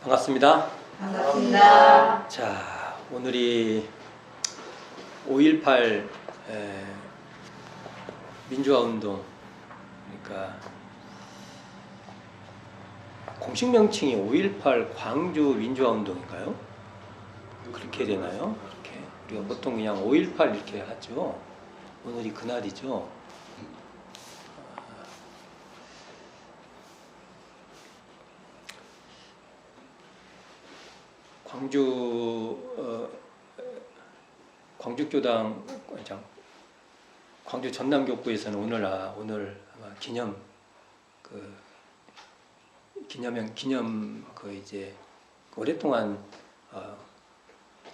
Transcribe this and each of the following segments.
반갑습니다. 반갑습니다. 자, 오늘이 5.18 민주화운동, 그러니까 공식 명칭이 5.18 광주 민주화운동인가요? 그렇게 되나요? 이렇게 우리가 보통 그냥 5.18 이렇게 하죠. 오늘이 그날이죠. 광주교당 광주 전남교구에서는 오늘 아마 기념 이제 오랫동안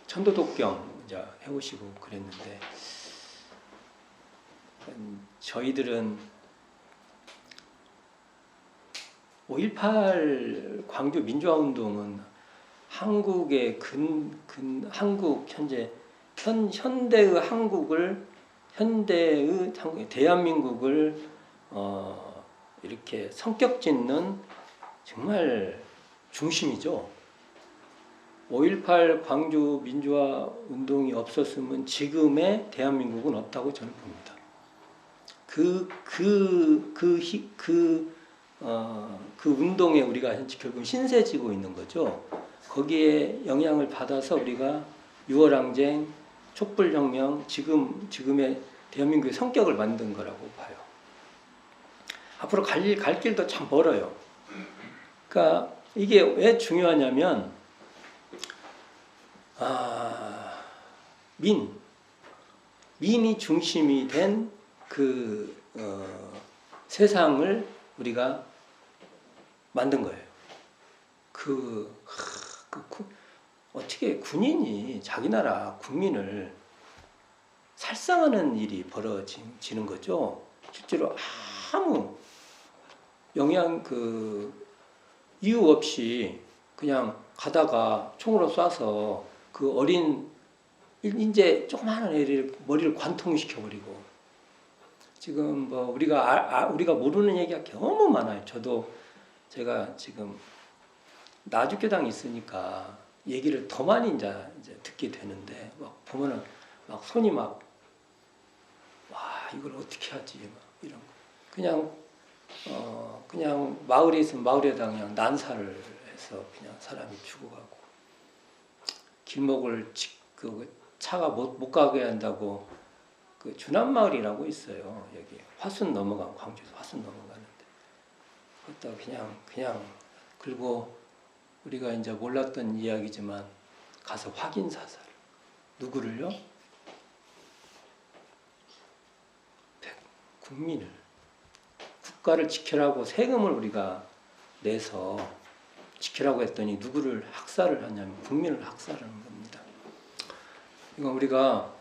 천도독경 이제 해오시고 그랬는데, 저희들은 5.18 광주 민주화운동은 한국의 현대의 대한민국을 이렇게 성격 짓는 정말 중심이죠. 5.18 광주 민주화 운동이 없었으면 지금의 대한민국은 없다고 저는 봅니다. 그 운동에 우리가 결국 신세지고 있는 거죠. 거기에 영향을 받아서 우리가 6월항쟁, 촛불혁명, 지금의 대한민국의 성격을 만든 거라고 봐요. 앞으로 갈 길도 참 멀어요. 그러니까 이게 왜 중요하냐면, 민이 중심이 된 세상을 우리가 만든 거예요. 어떻게 군인이 자기 나라 국민을 살상하는 일이 벌어지는 거죠. 실제로 아무 이유 없이 그냥 가다가 총으로 쏴서 그 어린 이제 조그마한 애를 머리를 관통시켜버리고, 지금 뭐 우리가 모르는 얘기가 너무 많아요. 제가 지금 나주교당이 있으니까 얘기를 더 많이 이제 듣게 되는데, 막 보면은 막 손이 와, 이걸 어떻게 하지, 막 이런 거. 그냥 마을에 있으면 마을에다 그냥 난사를 해서 그냥 사람이 죽어가고, 길목을 차가 못 가게 한다고 주남마을이라고 있어요. 여기 광주에서 화순 넘어가는데, 그것도 그냥 그리고 우리가 이제 몰랐던 이야기지만 가서 확인 사살. 누구를요? 국민을, 국가를 지키라고 세금을 우리가 내서 지키라고 했더니 누구를 학살을 하냐면 국민을 학살하는 겁니다. 이건 우리가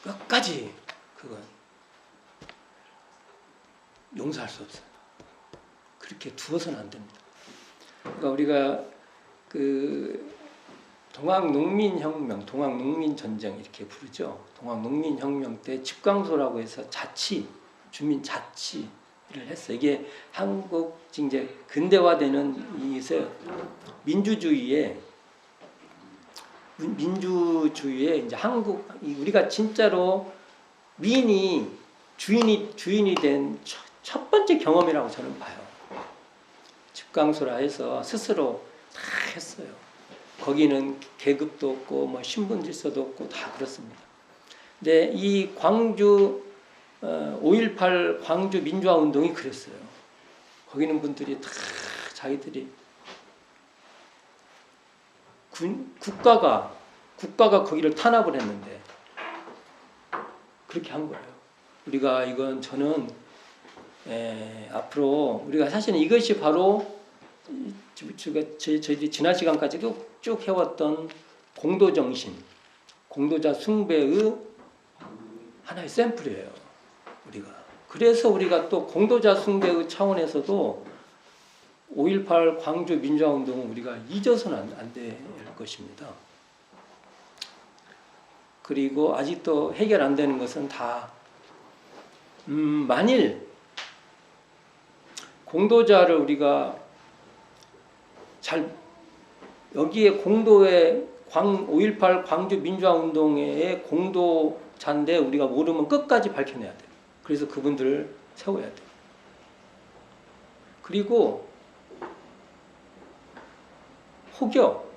끝까지 그건 용서할 수 없어요. 그렇게 두어서는 안 됩니다. 그러니까 우리가 동학농민혁명, 동학농민전쟁 이렇게 부르죠. 동학농민혁명 때 집광소라고 해서 주민 자치를 했어요. 이게 한국 이제 근대화되는 민주주의에 이제 우리가 진짜로 민이 주인이 된 첫 번째 경험이라고 저는 봐요. 집광소라 해서 스스로 다 했어요. 거기는 계급도 없고 뭐 신분 질서도 없고 다 그렇습니다. 근데 이 5.18 광주 민주화 운동이 그랬어요. 거기 있는 분들이 다 자기들이 국가가 거기를 탄압을 했는데 그렇게 한 거예요. 저는 앞으로 우리가 사실은 이것이 바로 저희들이 지난 시간까지 쭉 해왔던 공도정신, 공도자 숭배의 하나의 샘플이에요. 그래서 우리가 또 공도자 숭배의 차원에서도 5.18 광주 민주화운동은 우리가 잊어서는 안 될 것입니다. 그리고 아직도 해결 안 되는 것은 다 만일 공도자를 우리가 잘 여기에 공도의 5.18 광주 민주화운동의 공도자인데 우리가 모르면 끝까지 밝혀내야 돼요. 그래서 그분들을 세워야 돼요. 그리고 혹여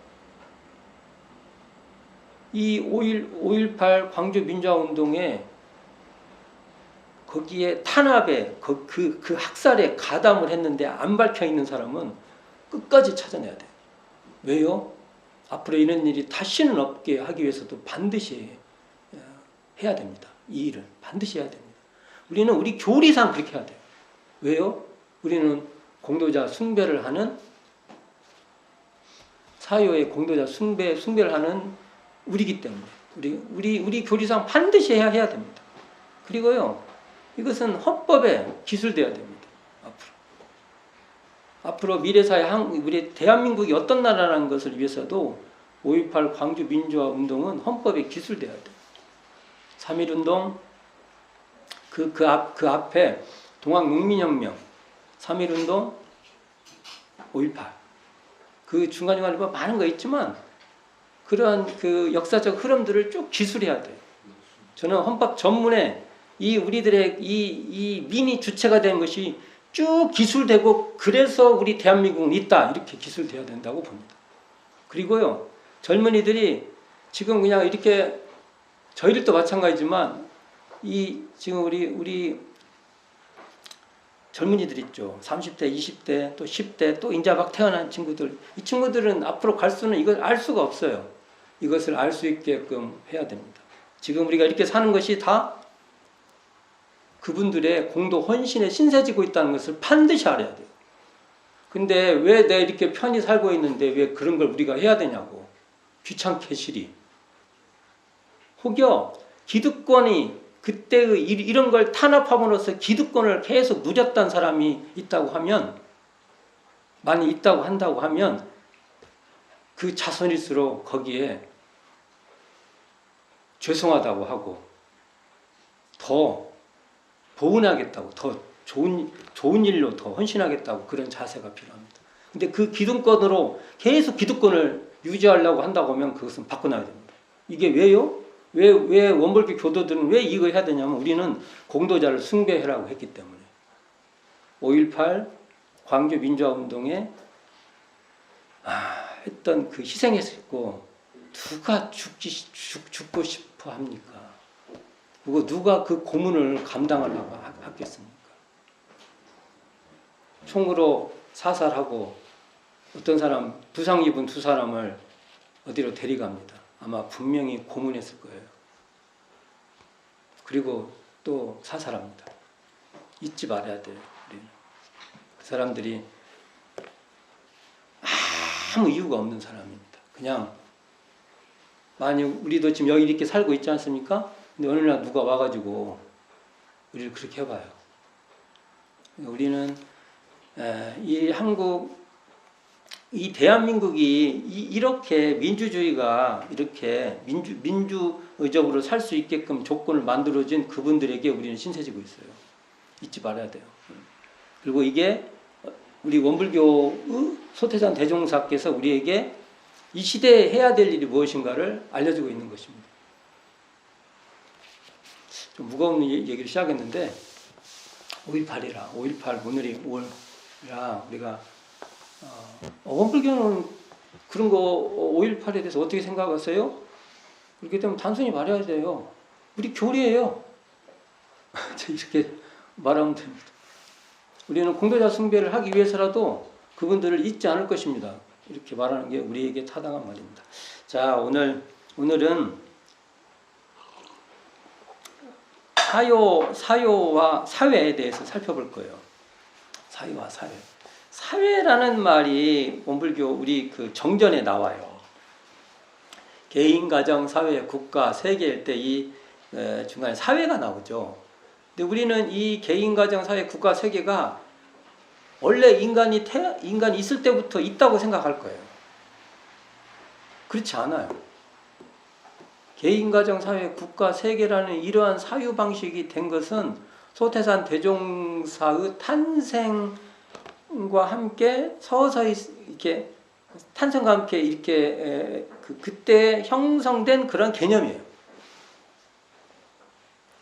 이 5.18 광주 민주화운동에 거기에 탄압에 그 학살에 가담을 했는데 안 밝혀 있는 사람은 끝까지 찾아내야 돼요. 왜요? 앞으로 이런 일이 다시는 없게 하기 위해서도 반드시 해야 됩니다. 이 일은 반드시 해야 됩니다. 우리는 우리 교리상 그렇게 해야 돼요. 왜요? 우리는 공도자 숭배를 하는 사유의 공도자 숭배를 하는 우리기 때문에 우리 교리상 반드시 해야 됩니다. 그리고요, 이것은 헌법에 기술돼야 됩니다. 앞으로 미래사회 우리 대한민국이 어떤 나라라는 것을 위해서도 5.18 광주 민주화 운동은 헌법에 기술돼야 돼요. 3.1운동 그 앞에 동학농민혁명, 3.1운동, 5.18 그 중간중간에 많은 거 있지만 그러한 그 역사적 흐름들을 쭉 기술해야 돼요. 저는 헌법 전문에 이 우리들의 이 민이 주체가 된 것이 쭉 기술되고 그래서 우리 대한민국은 있다 이렇게 기술돼야 된다고 봅니다. 그리고요, 젊은이들이 지금 그냥 이렇게 저희들도 마찬가지지만 이 지금 우리 젊은이들 있죠. 30대, 20대, 또 10대, 또 이제 막 태어난 친구들. 이 친구들은 앞으로 갈 수는 이걸 알 수가 없어요. 이것을 알 수 있게끔 해야 됩니다. 지금 우리가 이렇게 사는 것이 다 그분들의 공도 헌신에 신세지고 있다는 것을 반드시 알아야 돼요. 근데 왜 내가 이렇게 편히 살고 있는데 왜 그런 걸 우리가 해야 되냐고. 귀찮게 시리. 혹여 기득권이 그때의 이런 걸 탄압함으로써 기득권을 계속 누렸던 사람이 있다고 하면, 많이 있다고 한다고 하면 그 자손일수록 거기에 죄송하다고 하고 더 보은하겠다고, 더 좋은 일로 더 헌신하겠다고 그런 자세가 필요합니다. 근데 그 기득권으로 계속 기득권을 유지하려고 한다고 하면 그것은 바꿔놔야 됩니다. 이게 왜요? 왜 원불교 교도들은 왜 이거 해야 되냐면 우리는 공도자를 숭배하라고 했기 때문에 5.18 광주 민주화운동에 했던 그 희생했고 누가 죽고 싶어 합니까? 그리고 누가 그 고문을 감당하려고 하겠습니까? 총으로 사살하고 어떤 사람 부상 입은 두 사람을 어디로 데려갑니다. 아마 분명히 고문했을 거예요. 그리고 또 사살합니다. 잊지 말아야 돼요. 우리는. 그 사람들이 아무 이유가 없는 사람입니다. 그냥 만약 우리도 지금 여기 이렇게 살고 있지 않습니까? 근데 어느 날 누가 와가지고 우리를 그렇게 해봐요. 우리는 이 한국, 이 대한민국이 이렇게 민주주의가 이렇게 민주적으로 살 수 있게끔 조건을 만들어진 그분들에게 우리는 신세지고 있어요. 잊지 말아야 돼요. 그리고 이게 우리 원불교의 소태산 대종사께서 우리에게 이 시대에 해야 될 일이 무엇인가를 알려주고 있는 것입니다. 좀 무거운 얘기를 시작했는데 5.18이라 5.18 오늘이 5월이라 우리가 원불교는 그런 거 5.18에 대해서 어떻게 생각하세요? 그렇기 때문에 단순히 말해야 돼요. 우리 교리예요. 이렇게 말하면 됩니다. 우리는 공도자 숭배를 하기 위해서라도 그분들을 잊지 않을 것입니다. 이렇게 말하는 게 우리에게 타당한 말입니다. 자, 오늘은 사요와 사회에 대해서 살펴볼 거예요. 사요와 사회. 사회라는 말이 원불교 우리 그 정전에 나와요. 개인, 가정, 사회, 국가, 세계일 때 이 중간에 사회가 나오죠. 근데 우리는 이 개인, 가정, 사회, 국가, 세계가 원래 인간이 있을 때부터 있다고 생각할 거예요. 그렇지 않아요. 개인, 가정, 사회, 국가, 세계라는 이러한 사유 방식이 된 것은 소태산 대종사의 탄생 탄생과 함께 서서히 이렇게 탄생과 함께 이렇게 그때 형성된 그런 개념이에요.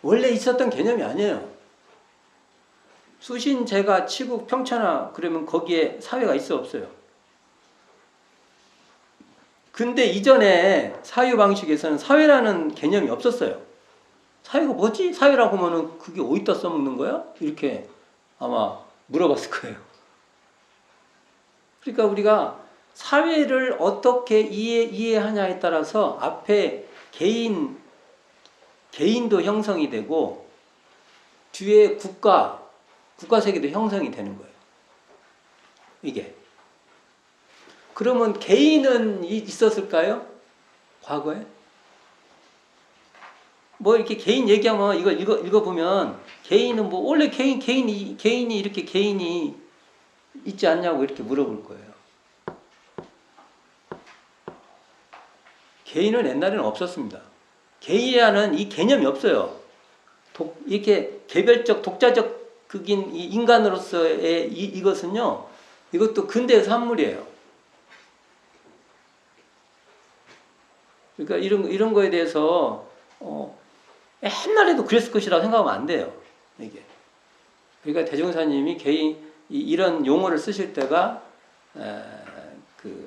원래 있었던 개념이 아니에요. 수신, 제가, 치국, 평천하 그러면 거기에 사회가 있어 없어요? 근데 이전에 사유 방식에서는 사회라는 개념이 없었어요. 사회가 뭐지? 사회라고 하면은 그게 어디다 써먹는 거야? 이렇게 아마 물어봤을 거예요. 그러니까 우리가 사회를 어떻게 이해하냐에 따라서 앞에 개인도 형성이 되고 뒤에 국가 세계도 형성이 되는 거예요. 이게. 그러면 개인은 있었을까요? 과거에? 뭐 이렇게 개인 얘기하면 이걸 읽어보면 개인은 뭐 원래 개인이 이렇게 개인이 있지 않냐고 이렇게 물어볼 거예요. 개인은 옛날에는 없었습니다. 개인이라는 이 개념이 없어요. 이렇게 개별적 독자적 극인 인간으로서의 이것은요, 이것도 근대의 산물이에요. 그러니까 이런 거에 대해서 옛날에도 그랬을 것이라고 생각하면 안 돼요. 이게. 그러니까 대종사님이 이런 용어를 쓰실 때가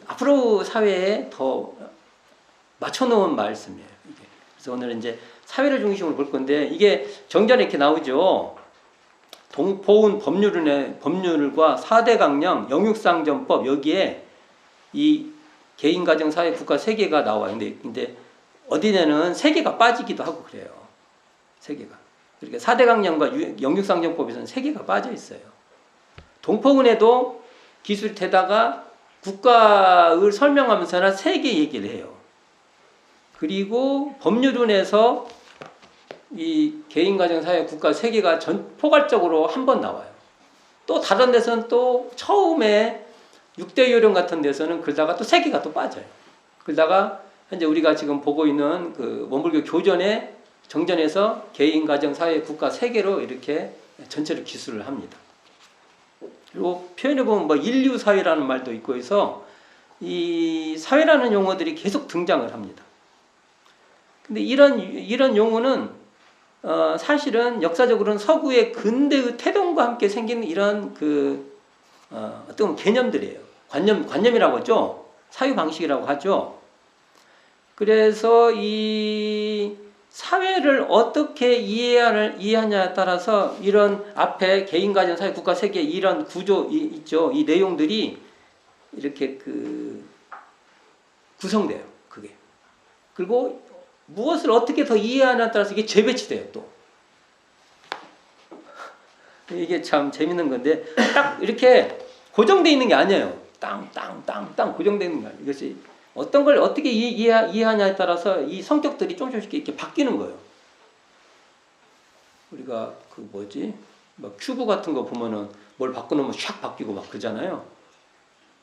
앞으로 사회에 더 맞춰놓은 말씀이에요. 이게. 그래서 오늘 이제 사회를 중심으로 볼 건데 이게 정전에 이렇게 나오죠. 동포운 법률과 4대 강령, 영육상전법 여기에 이 개인가정 사회 국가 3개가 나와요. 근데 어디에는 3개가 빠지기도 하고 그래요. 3개가. 그러니까 4대 강령과 영육상전법에서는 3개가 빠져 있어요. 동포운에도 기술태다가 국가를 설명하면서는 3개 얘기를 해요. 그리고 법률운에서 이 개인가정사회 국가 3개가 포괄적으로 한 번 나와요. 또 다른 데서는 또 처음에 6대 요령 같은 데서는 그러다가 또 3개가 또 빠져요. 그러다가 현재 우리가 지금 보고 있는 그 원불교 교전의 정전에서 개인가정사회 국가 3개로 이렇게 전체를 기술을 합니다. 그리고 표현해보면 뭐 인류사회라는 말도 있고 해서 이 사회라는 용어들이 계속 등장을 합니다. 근데 이런 용어는 사실은 역사적으로는 서구의 근대의 태동과 함께 생긴 이런 어떤 개념들이에요. 관념이라고 하죠. 사유 방식이라고 하죠. 그래서 이 사회를 어떻게 이해하냐에 따라서 이런 앞에 개인가정 사회 국가 세계 이런 구조 있죠. 이 내용들이 이렇게 구성돼요. 그게. 그리고 무엇을 어떻게 더 이해하냐에 따라서 이게 재배치돼요. 또 이게 참 재밌는 건데 딱 이렇게 고정되어 있는 게 아니에요. 땅 고정되어 있는 게 아니에요. 이것이 어떤 걸 어떻게 이해하냐에 따라서 이 성격들이 조금씩 이렇게 바뀌는 거예요. 우리가 막 큐브 같은 거 보면은 뭘 바꿔놓으면 샥 바뀌고 막 그러잖아요.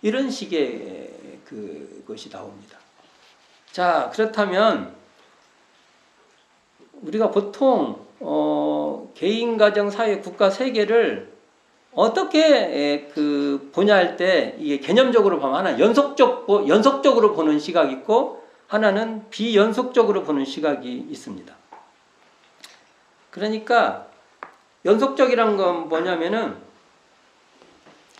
이런 식의 그것이 나옵니다. 자, 그렇다면 우리가 보통 개인가정 사회 국가 세계를 어떻게 보냐 할 때 이게 개념적으로 보면 하나 연속적으로 보는 시각이 있고 하나는 비연속적으로 보는 시각이 있습니다. 그러니까 연속적이란 건 뭐냐면은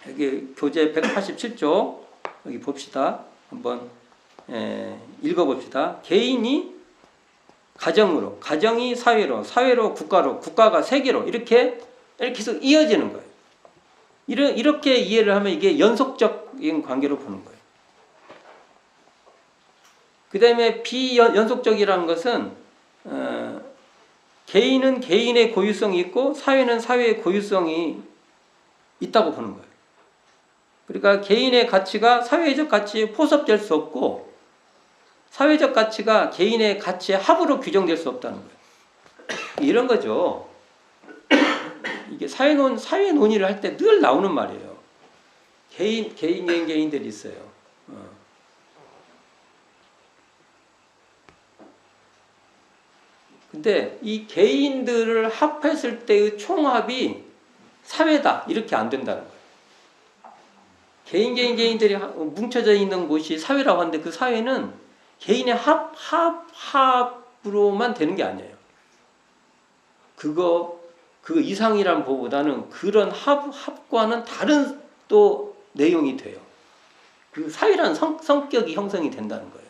여기 교재 187쪽 여기 봅시다. 한번 읽어봅시다. 개인이 가정으로, 가정이 사회로, 사회로 국가로, 국가가 세계로 이렇게 해서 이어지는 거예요. 이렇게 이해를 하면 이게 연속적인 관계로 보는 거예요. 그 다음에 비연속적이라는 것은 개인은 개인의 고유성이 있고 사회는 사회의 고유성이 있다고 보는 거예요. 그러니까 개인의 가치가 사회적 가치에 포섭될 수 없고 사회적 가치가 개인의 가치의 합으로 규정될 수 없다는 거예요. 이런 거죠. 이게 사회 논의를 할 때 늘 나오는 말이에요. 개인들이 있어요. 근데 이 개인들을 합했을 때의 총합이 사회다. 이렇게 안 된다는 거예요. 개인들이 뭉쳐져 있는 곳이 사회라고 하는데 그 사회는 개인의 합으로만 되는 게 아니에요. 그 이상이란 보다는 그런 합과는 다른 또 내용이 돼요. 그 사회라는 성격이 형성이 된다는 거예요.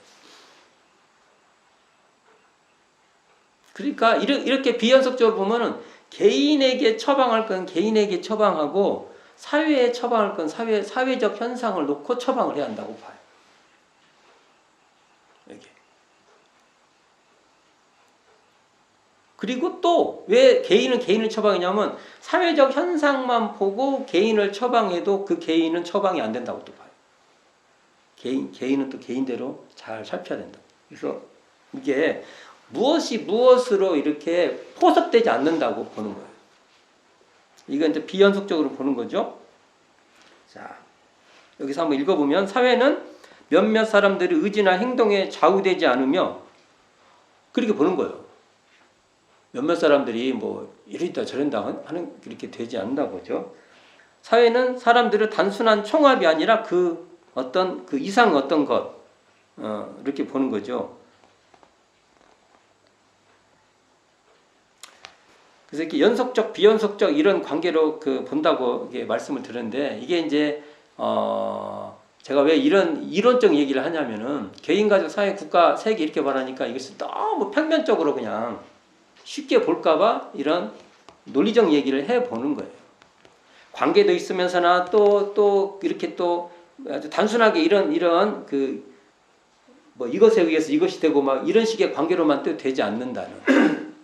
그러니까 이렇게 비연속적으로 보면은 개인에게 처방할 건 개인에게 처방하고 사회에 처방할 건 사회적 현상을 놓고 처방을 해야 한다고 봐요. 이렇게. 그리고 또 왜 개인은 개인을 처방하냐면 사회적 현상만 보고 개인을 처방해도 그 개인은 처방이 안 된다고 또 봐요. 개인은 또 개인대로 잘 살펴야 된다. 그래서 이게 무엇이 무엇으로 이렇게 포섭되지 않는다고 보는 거예요. 이건 이제 비연속적으로 보는 거죠. 자, 여기서 한번 읽어보면 사회는 몇몇 사람들의 의지나 행동에 좌우되지 않으며 그렇게 보는 거예요. 몇몇 사람들이 뭐 이러다 저런다 하는 그렇게 되지 않는다고 보죠. 사회는 사람들의 단순한 총합이 아니라 그 이상 어떤 것 이렇게 보는 거죠. 그래서 이렇게 연속적, 비연속적 이런 관계로 본다고 말씀을 드렸는데 이게 이제 제가 왜 이런 이론적 얘기를 하냐면은 개인, 가족, 사회, 국가, 세계 이렇게 말하니까 이것을 너무 평면적으로 그냥 쉽게 볼까봐 이런 논리적 얘기를 해 보는 거예요. 관계도 있으면서나 또 이렇게 또 아주 단순하게 이런 뭐 이것에 의해서 이것이 되고 막 이런 식의 관계로만 또 되지 않는다는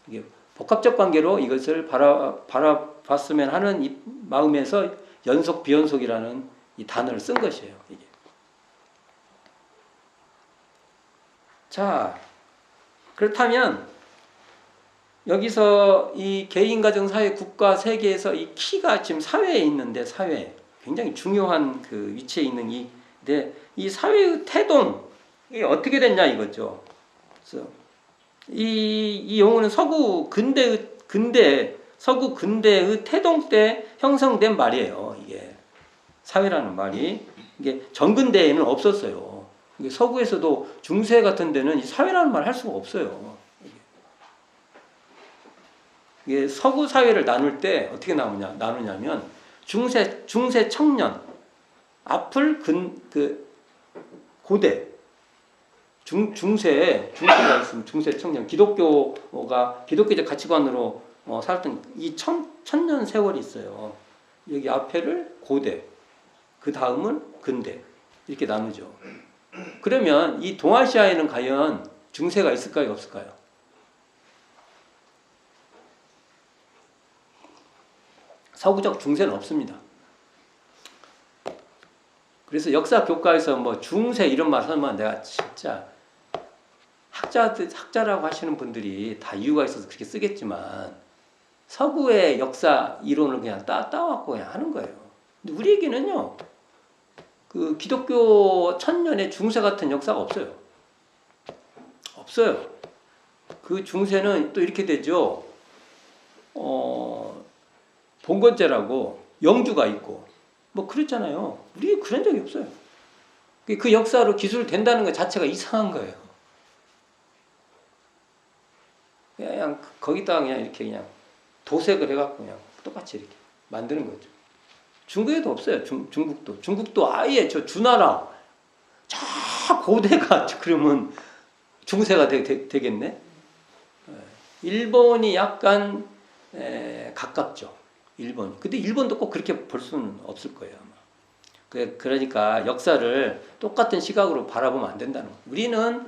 이게 복합적 관계로 이것을 바라봤으면 하는 이 마음에서 연속 비연속이라는 이 단어를 쓴 것이에요. 이게. 자, 그렇다면 여기서 이 개인, 가정, 사회, 국가, 세계에서 이 키가 지금 사회에 있는데 사회 굉장히 중요한 그 위치에 있는 이 사회의 태동 이게 어떻게 됐냐 이거죠. 그래서 이 용어는 서구 근대의 태동 때 형성된 말이에요. 이게 사회라는 말이 이게 전근대에는 없었어요. 이게 서구에서도 중세 같은 데는 이 사회라는 말 할 수가 없어요. 이게 서구 사회를 나눌 때 어떻게 나누냐면 중세 청년 앞을 고대 중세가 있으면 중세 청년 기독교적 가치관으로 살았던 이 천년 세월이 있어요. 여기 앞에를 고대, 그 다음은 근대 이렇게 나누죠. 그러면 이 동아시아에는 과연 중세가 있을까요, 없을까요? 서구적 중세는 없습니다. 그래서 역사 교과에서 뭐 중세 이런 말 하면 내가 진짜 학자라고 하시는 분들이 다 이유가 있어서 그렇게 쓰겠지만 서구의 역사 이론을 그냥 따왔고 그냥 하는 거예요. 근데 우리에게는요, 그 기독교 천년의 중세 같은 역사가 없어요. 없어요. 그 중세는 또 이렇게 되죠. 봉건제라고 영주가 있고 뭐 그랬잖아요. 우리 그런 적이 없어요. 그 역사로 기술된다는 것 자체가 이상한 거예요. 그냥 거기다가 그냥 이렇게 그냥 도색을 해갖고 그냥 똑같이 이렇게 만드는 거죠. 중국에도 없어요. 중국도 아예 저 주나라 저 고대가 그러면 중세가 되겠네. 일본이 약간 가깝죠. 일본. 근데 일본도 꼭 그렇게 볼 수는 없을 거예요, 아마. 그러니까 역사를 똑같은 시각으로 바라보면 안 된다는 거예요. 우리는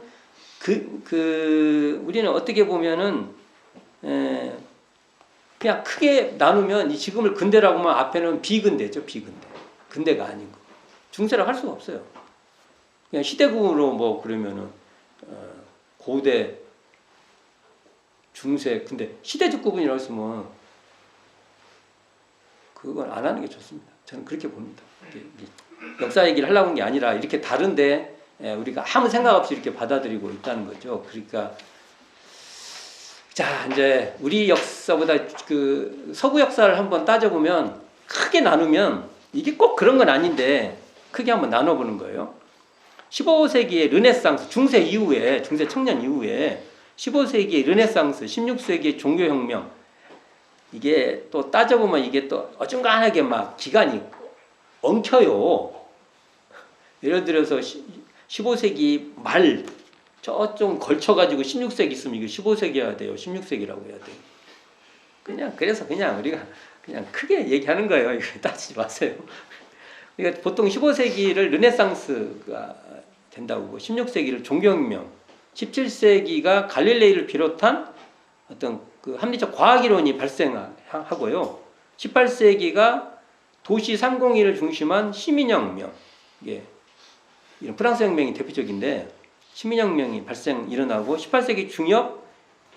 우리는 어떻게 보면은 그냥 크게 나누면 이 지금을 근대라고 하면 앞에는 비근대죠, 비근대. 근대가 아닌 거. 중세라고 할 수가 없어요. 그냥 시대구로 뭐 그러면은 고대, 중세, 근데 시대적 구분이라고 했으면 그건 안 하는 게 좋습니다. 저는 그렇게 봅니다. 역사 얘기를 하려고 하는 게 아니라 이렇게 다른데 우리가 아무 생각 없이 이렇게 받아들이고 있다는 거죠. 그러니까 자, 이제 우리 역사보다 그 서구 역사를 한번 따져보면 크게 나누면 이게 꼭 그런 건 아닌데 크게 한번 나눠보는 거예요. 15세기의 르네상스, 중세 이후에, 중세 청년 이후에 15세기의 르네상스, 16세기의 종교혁명, 이게 또 따져보면 이게 또 어중간하게 막 기간이 엉켜요. 예를 들어서 15세기 말 좀 걸쳐가지고 16세기 있으면 이게 15세기여야 돼요. 16세기라고 해야 돼요. 그래서 그냥 우리가 그냥 크게 얘기하는 거예요. 이거 따지지 마세요. 그러니까 보통 15세기를 르네상스가 된다고 보고 16세기를 종교혁명, 17세기가 갈릴레이를 비롯한 어떤 그 합리적 과학이론이 발생하고요. 18세기가 도시 301을 중심한 시민혁명, 이게 이런 프랑스 혁명이 대표적인데 시민혁명이 일어나고 18세기 중엽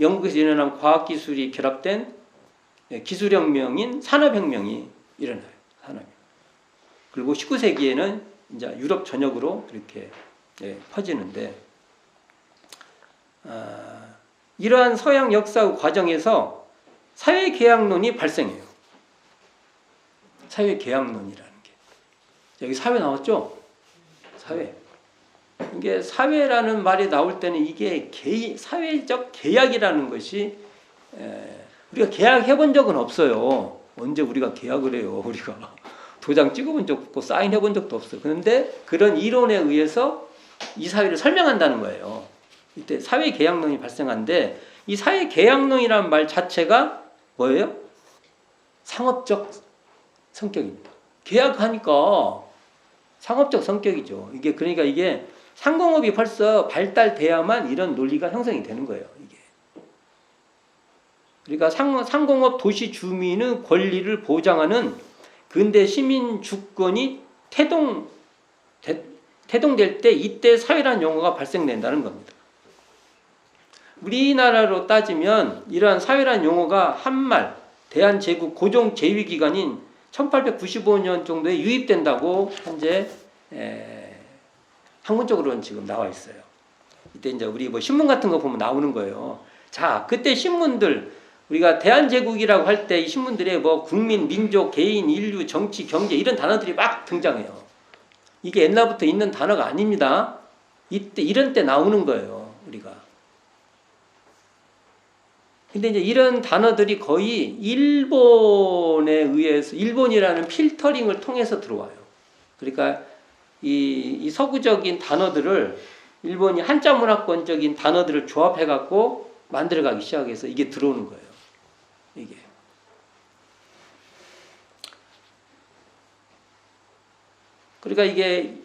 영국에서 일어난 과학기술이 결합된 기술혁명인 산업혁명이 일어나요. 산업혁명. 그리고 19세기에는 이제 유럽 전역으로 이렇게 퍼지는데 이러한 서양 역사 과정에서 사회계약론이 발생해요. 사회계약론이라는 게 여기 사회 나왔죠? 사회. 이게 사회라는 말이 나올 때는 이게 사회적 계약이라는 것이 우리가 계약해 본 적은 없어요. 언제 우리가 계약을 해요? 우리가 도장 찍어본 적 없고 사인해 본 적도 없어요. 그런데 그런 이론에 의해서 이 사회를 설명한다는 거예요. 이때 사회계약론이 발생한데 이 사회계약론이라는 말 자체가 뭐예요? 상업적 성격입니다. 계약하니까 상업적 성격이죠. 그러니까 이게 상공업이 벌써 발달돼야만 이런 논리가 형성이 되는 거예요. 이게. 그러니까 상공업 도시 주민의 권리를 보장하는 근대 시민 주권이 태동될 때 이때 사회라는 용어가 발생된다는 겁니다. 우리나라로 따지면 이러한 사회라는 용어가 한말 대한제국 고종 제위기간인 1895년 정도에 유입된다고 현재 학문적으로는 지금 나와 있어요. 이때 이제 우리 뭐 신문 같은 거 보면 나오는 거예요. 자, 그때 신문들 우리가 대한제국이라고 할 때 이 신문들에 뭐 국민, 민족, 개인, 인류, 정치, 경제 이런 단어들이 막 등장해요. 이게 옛날부터 있는 단어가 아닙니다. 이때 이런 때 나오는 거예요, 우리가. 근데 이제 이런 단어들이 거의 일본에 의해서 일본이라는 필터링을 통해서 들어와요. 그러니까 이 서구적인 단어들을 일본이 한자 문화권적인 단어들을 조합해 갖고 만들어가기 시작해서 이게 들어오는 거예요. 이게. 그러니까 이게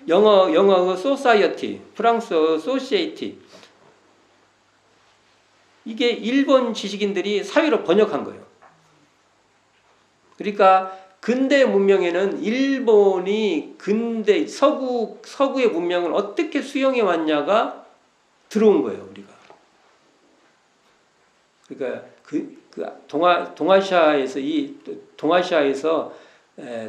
영어 society, 프랑스어 society 이게 일본 지식인들이 사회로 번역한 거예요. 그러니까 근대 문명에는 일본이 근대 서구의 문명을 어떻게 수용해 왔냐가 들어온 거예요, 우리가. 그러니까 동아시아에서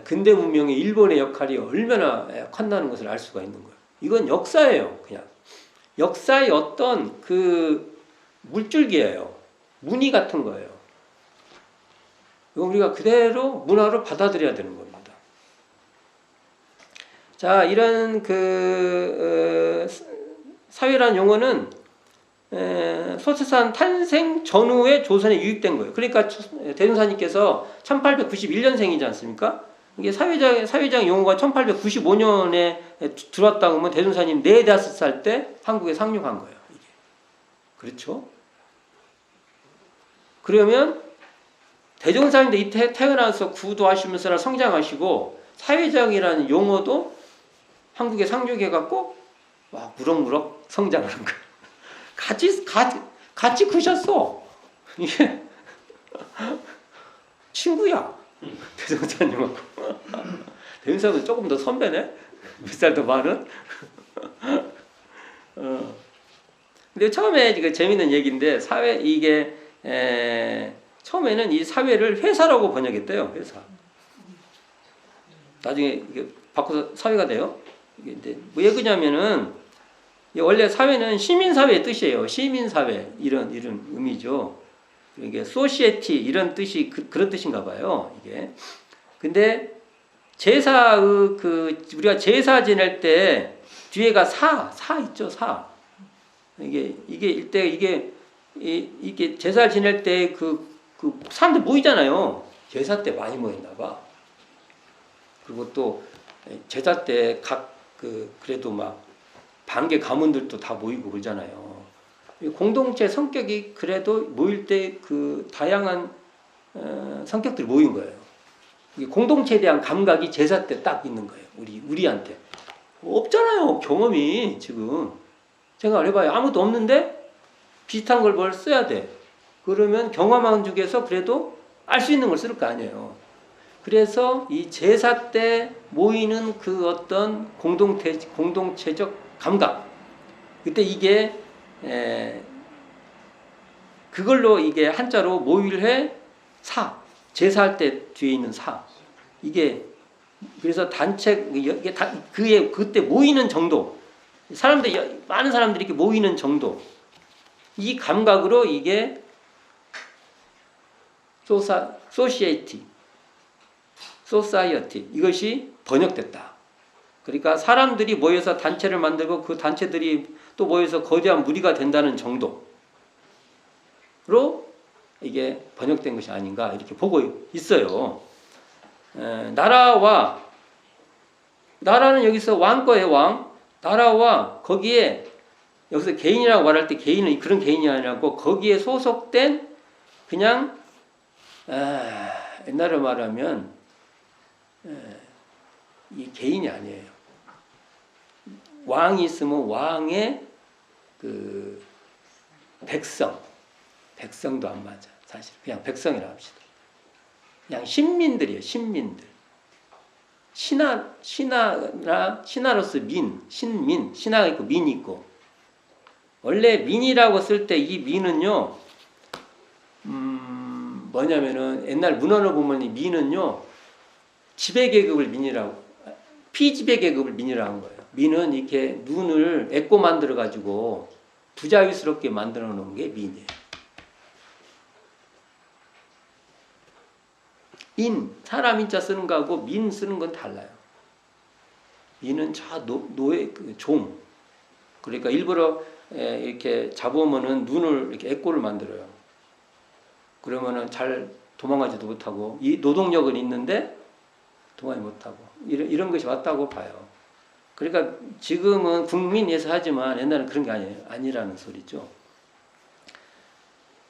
근대 문명의 일본의 역할이 얼마나 컸다는 것을 알 수가 있는 거예요. 이건 역사예요, 그냥. 역사의 어떤 그 물줄기예요. 무늬 같은 거예요. 이거 우리가 그대로 문화로 받아들여야 되는 겁니다. 자, 이런 사회라는 용어는 소세산 탄생 전후에 조선에 유입된 거예요. 그러니까 대종사님께서 1891년생이지 않습니까? 이게 사회장 용어가 1895년에 들어왔다고 하면 대종사님 4, 5살 때 한국에 상륙한 거예요. 이게. 그렇죠? 그러면 대종사님도 이때 태어나서 구도하시면서 성장하시고 사회장이라는 용어도 한국에 상륙해갖고 와 무럭무럭 성장하는 거예요. 같이 크셨어. 이게 친구야. 대종사님하고. 대종사님은 조금 더 선배네. 몇 살 더 많은. 근데 처음에 이거 재밌는 얘기인데 처음에는 이 사회를 회사라고 번역했대요. 회사. 나중에 이게 바꿔서 사회가 돼요. 이게 이제 왜 그러냐면은 원래 사회는 시민사회의 뜻이에요. 시민사회 이런 의미죠. 이게 소시에티 이런 뜻이 그런 뜻인가 봐요. 이게. 근데 제사의 우리가 제사 지낼 때 뒤에가 사 있죠, 사. 이게 제사 지낼 때 사람들 모이잖아요. 제사 때 많이 모였나 봐. 그리고 또 제사 때 그래도 막 반개 가문들도 다 모이고 그러잖아요. 공동체 성격이 그래도 모일 때 다양한 성격들이 모인 거예요. 공동체에 대한 감각이 제사 때 딱 있는 거예요. 우리한테. 없잖아요. 경험이 지금. 생각을 해봐요. 아무도 없는데 비슷한 걸 뭘 써야 돼. 그러면 경험한 중에서 그래도 알 수 있는 걸 쓸 거 아니에요. 그래서 이 제사 때 모이는 어떤 공동체적 감각. 그때 이게 그걸로 이게 한자로 모일해 사. 제사할 때 뒤에 있는 사. 이게 그래서 그때 모이는 정도. 많은 사람들이 이렇게 모이는 정도. 이 감각으로 이게 소시에티, 소사이어티 이것이 번역됐다. 그러니까 사람들이 모여서 단체를 만들고 그 단체들이 또 모여서 거대한 무리가 된다는 정도로 이게 번역된 것이 아닌가 이렇게 보고 있어요. 나라는 여기서 왕 거예요, 왕. 나라와 거기에 여기서 개인이라고 말할 때 개인은 그런 개인이 아니라고 거기에 소속된 그냥 옛날로 말하면 이 개인이 아니에요. 왕이 있으면 왕의 백성도 안 맞아. 사실 그냥 백성이라고 합시다. 그냥 신민들이에요. 신민들. 신하로서 신민, 신하가 있고 민이 있고. 원래 민이라고 쓸 때 이 민은요, 뭐냐면은 옛날 문헌을 보면 이 민은요, 지배계급을 민이라고, 피지배계급을 민이라고 한 거예요. 민은 이렇게 눈을 애꼬 만들어가지고 부자유스럽게 만들어 놓은 게 민이에요. 사람 인자 쓰는 거하고 민 쓰는 건 달라요. 민은 노예, 종. 그러니까 일부러 이렇게 잡으면은 눈을 이렇게 애꼬를 만들어요. 그러면은 잘 도망가지도 못하고, 이 노동력은 있는데 도망가지 못하고, 이런 것이 왔다고 봐요. 그러니까 지금은 국민에서 하지만 옛날에는 그런 게 아니라는 소리죠.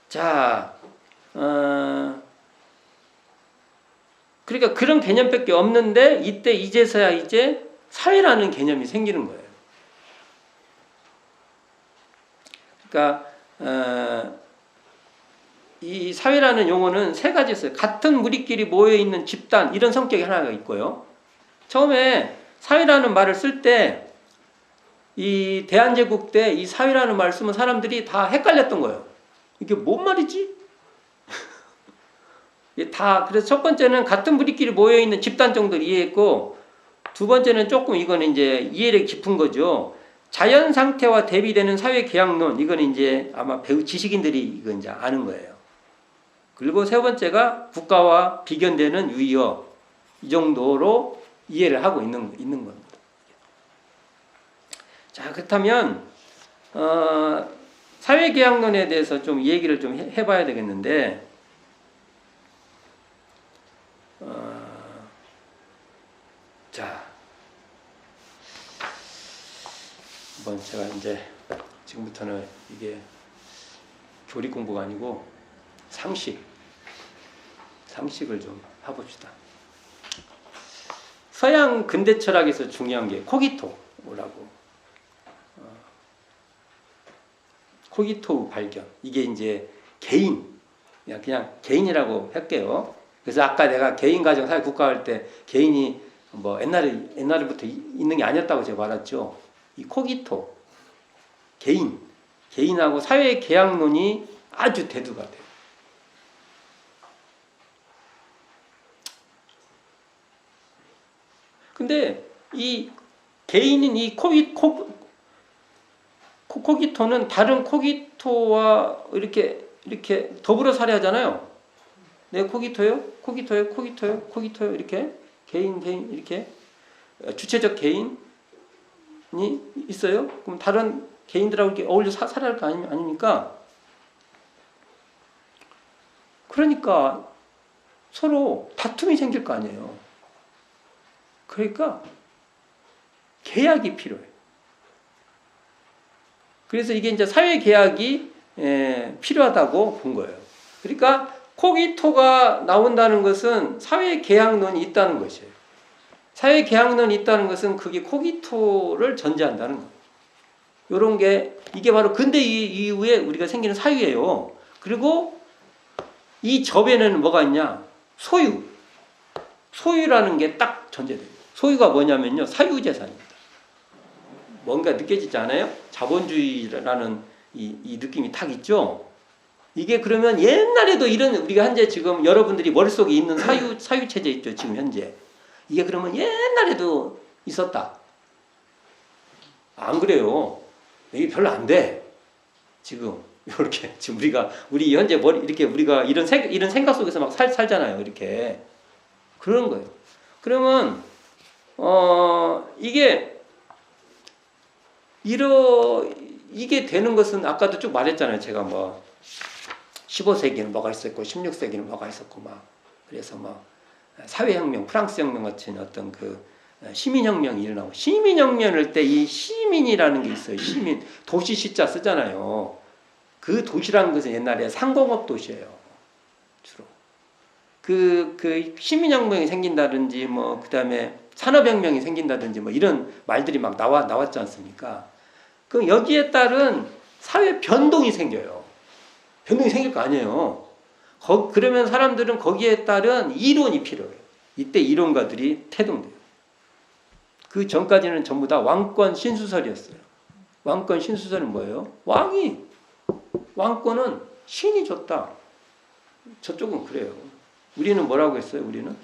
자, 그러니까 그런 개념밖에 없는데 이때 이제서야 이제 사회라는 개념이 생기는 거예요. 그러니까 이 사회라는 용어는 세 가지 있어요. 같은 무리끼리 모여 있는 집단 이런 성격이 하나가 있고요. 처음에 사회라는 말을 쓸 때 이 대한제국 때 이 사회라는 말을 쓰면 사람들이 다 헷갈렸던 거예요. 이게 뭔 말이지? 그래서 첫 번째는 같은 무리끼리 모여있는 집단 정도를 이해했고, 두 번째는 조금 이거는 이제 이해력이 깊은 거죠. 자연 상태와 대비되는 사회 계약론, 이건 이제 아마 지식인들이 이거 이제 아는 거예요. 그리고 세 번째가 국가와 비견되는 유의어, 이 정도로 이해를 하고 있는 겁니다. 자, 그렇다면, 사회 계약론에 대해서 좀 얘기를 좀 해봐야 되겠는데, 자, 한번 제가 이제 지금부터는 이게 교리 공부가 아니고 상식을 좀 해봅시다. 서양 근대 철학에서 중요한 게 코기토라고, 코기토 발견. 이게 이제 개인, 그냥 개인이라고 할게요. 그래서 아까 내가 개인 가정 사회 국가 할 때 개인이 뭐 옛날부터 있는 게 아니었다고 제가 말했죠. 이 코기토, 개인하고 사회 계약론이 아주 대두가 돼요. 근데 이 개인인 이 코기토는 다른 코기토와 이렇게 더불어 살아야 하잖아요. 네, 코기토요 이렇게 개인 이렇게 주체적 개인이 있어요. 그럼 다른 개인들하고 이렇게 어울려 살아야 할 거 아닙니까? 그러니까 서로 다툼이 생길 거 아니에요. 그러니까 계약이 필요해요. 그래서 이게 이제 사회 계약이 필요하다고 본 거예요. 그러니까 코기토가 나온다는 것은 사회 계약론이 있다는 것이에요. 사회 계약론이 있다는 것은 그게 코기토를 전제한다는 거예요. 이런 게 이게 바로 근대 이후에 우리가 생기는 사유예요. 그리고 이 접에는 뭐가 있냐? 소유라는 게 딱 전제돼요. 소유가 뭐냐면요, 사유재산입니다. 뭔가 느껴지지 않아요? 자본주의라는 이 느낌이 탁 있죠. 이게 그러면 옛날에도 이런 우리가 현재 지금 여러분들이 머릿속에 있는 사유 체제 있죠. 지금 현재 이게 그러면 옛날에도 있었다. 안 그래요. 이게 별로 안 돼. 지금 이렇게 지금 우리 현재 이렇게 우리가 이런 생각 속에서 막 살잖아요. 이렇게 그런 거예요. 그러면 이게 되는 것은 아까도 쭉 말했잖아요. 제가 뭐 15세기는 뭐가 있었고 16세기는 뭐가 있었고 막 그래서 뭐 사회혁명, 프랑스 혁명 같은 어떤 그 시민혁명이 일어나고 시민혁명을 때 이 시민이라는 게 있어요. 시민 도시 시자 쓰잖아요. 그 도시라는 것은 옛날에 상공업 도시예요. 주로 그 시민혁명이 생긴다든지 뭐 그다음에 산업혁명이 생긴다든지 뭐 이런 말들이 막 나왔지 않습니까? 그럼 여기에 따른 사회 변동이 생겨요. 변동이 생길 거 아니에요. 그러면 사람들은 거기에 따른 이론이 필요해요. 이때 이론가들이 태동돼요. 그 전까지는 전부 다 왕권 신수설이었어요. 왕권 신수설은 뭐예요? 왕권은 신이 줬다. 저쪽은 그래요. 우리는 뭐라고 했어요? 우리는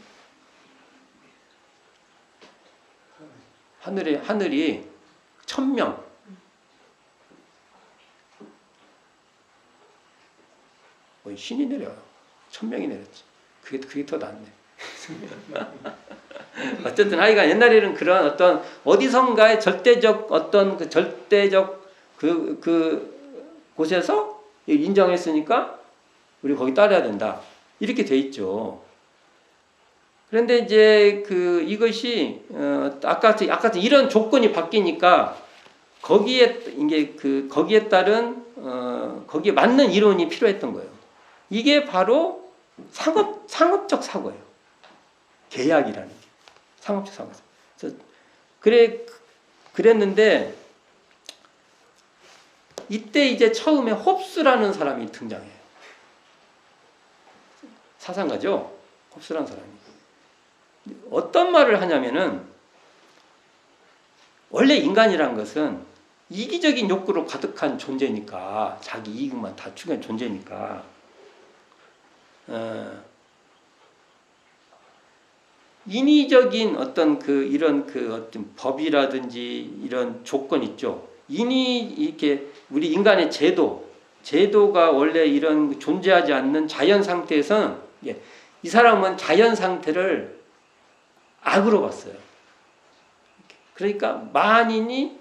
하늘이 1000명 신이 내려요. 1000명이 내렸지. 그게 더 낫네. 어쨌든 하여간 옛날에는 그런 어떤 어디선가의 절대적 곳에서 인정했으니까 우리 거기 따라야 된다. 이렇게 돼 있죠. 그런데 이제 이것이 아까 이런 조건이 바뀌니까 거기에 따른 거기에 맞는 이론이 필요했던 거예요. 이게 바로 상업적 사고예요. 계약이라는 게 상업적 사고죠. 그래서 그랬는데 이때 이제 처음에 홉스라는 사람이 등장해요. 사상가죠. 홉스라는 사람이 어떤 말을 하냐면은 원래 인간이란 것은 이기적인 욕구로 가득한 존재니까 자기 이익만 다 추구한 존재니까 인위적인 어떤 어떤 법이라든지 이런 조건 있죠. 이렇게 우리 인간의 제도가 원래 이런 존재하지 않는 자연 상태에서는 이 사람은 자연 상태를 악으로 봤어요. 그러니까 만인은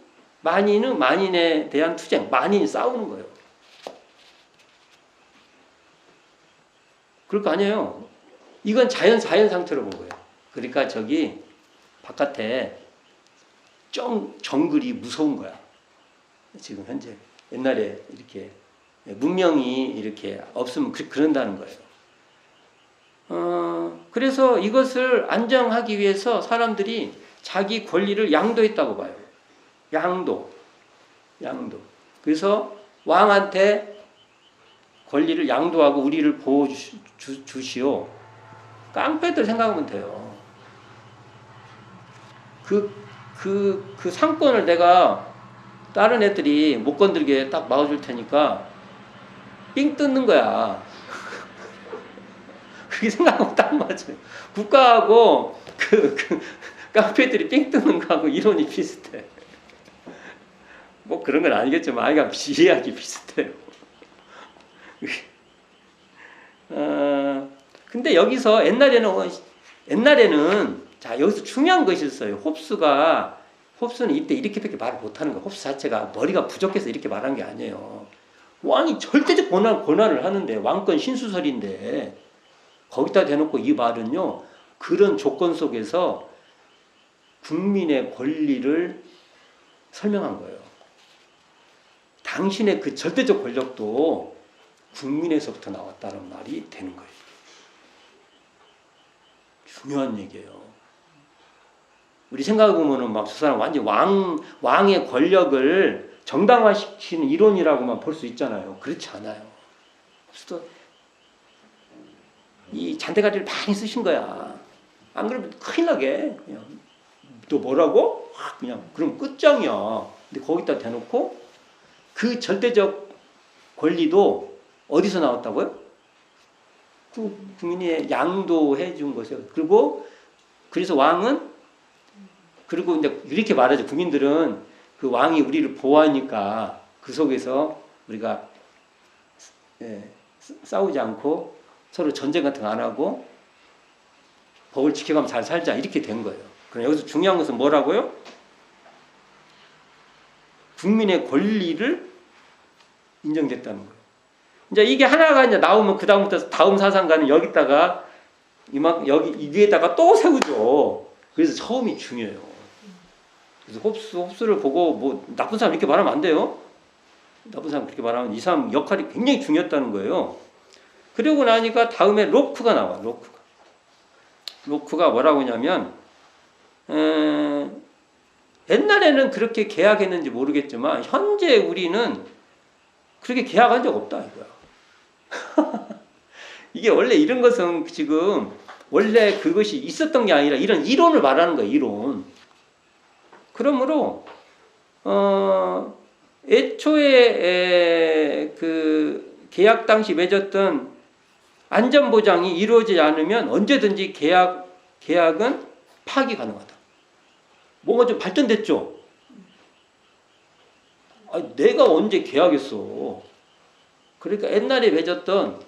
만인에 대한 투쟁, 만인이 싸우는 거예요. 그럴 거 아니에요. 이건 자연 상태로 본 거예요. 그러니까 저기 바깥에 정글이 무서운 거야. 지금 현재 옛날에 이렇게 문명이 이렇게 없으면 그런다는 거예요. 그래서 이것을 안정하기 위해서 사람들이 자기 권리를 양도했다고 봐요. 양도. 그래서 왕한테 권리를 양도하고 우리를 보호 주시오. 깡패들 생각하면 돼요. 그 상권을 내가 다른 애들이 못 건들게 딱 막아줄 테니까 삥 뜯는 거야. 그렇게 생각하면 딱 맞아요. 국가하고 깡패들이 삥 뜯는 거하고 이론이 비슷해. 뭐 그런 건 아니겠지만 아이가 이해하기 비슷해요. 근데 여기서 옛날에는 자, 여기서 중요한 것이 있어요. 홉스는 이때 이렇게밖에 말을 못하는 거예요. 홉스 자체가 머리가 부족해서 이렇게 말한 게 아니에요. 왕이 절대적 권한을 하는데, 왕권 신수설인데 거기다 대놓고 이 말은요, 그런 조건 속에서 국민의 권리를 설명한 거예요. 당신의 그 절대적 권력도 국민에서부터 나왔다는 말이 되는 거예요. 중요한 얘기예요. 우리 생각해보면은 막 저 사람 완전 왕의 권력을 정당화시키는 이론이라고만 볼 수 있잖아요. 그렇지 않아요. 그래서 이 잔대가리를 많이 쓰신 거야. 안 그러면 큰일 나게. 그냥 또 뭐라고? 그냥 그럼 끝장이야. 근데 거기다 대놓고 그 절대적 권리도 어디서 나왔다고요? 그 국민이 양도해 준 것이에요. 그리고 그래서 왕은 그리고 이제 이렇게 말하죠. 국민들은 그 왕이 우리를 보호하니까 그 속에서 우리가 싸우지 않고 서로 전쟁 같은 거 안 하고 법을 지켜가면 잘 살자 이렇게 된 거예요. 그럼 여기서 중요한 것은 뭐라고요? 국민의 권리를 인정됐다는 거예요. 이제 이게 하나가 이제 나오면 그 다음부터 다음 사상가는 여기다가 여기 위에다가 또 세우죠. 그래서 처음이 중요해요. 그래서 홉스를 보고 뭐 나쁜 사람 이렇게 말하면 안 돼요. 나쁜 사람 그렇게 말하면 이 사람 역할이 굉장히 중요했다는 거예요. 그러고 나니까 다음에 로크가 나와. 로크가 뭐라고 하냐면 옛날에는 그렇게 계약했는지 모르겠지만 현재 우리는 그렇게 계약한 적 없다 이거야. 이게 원래 이런 것은 지금 원래 그것이 있었던 게 아니라 이런 이론을 말하는 거야. 이론. 그러므로 애초에 그 계약 당시 맺었던 안전보장이 이루어지지 않으면 언제든지 계약은 파기 가능하다. 뭔가 좀 발전됐죠? 아니, 내가 언제 계약했어? 그러니까 옛날에 맺었던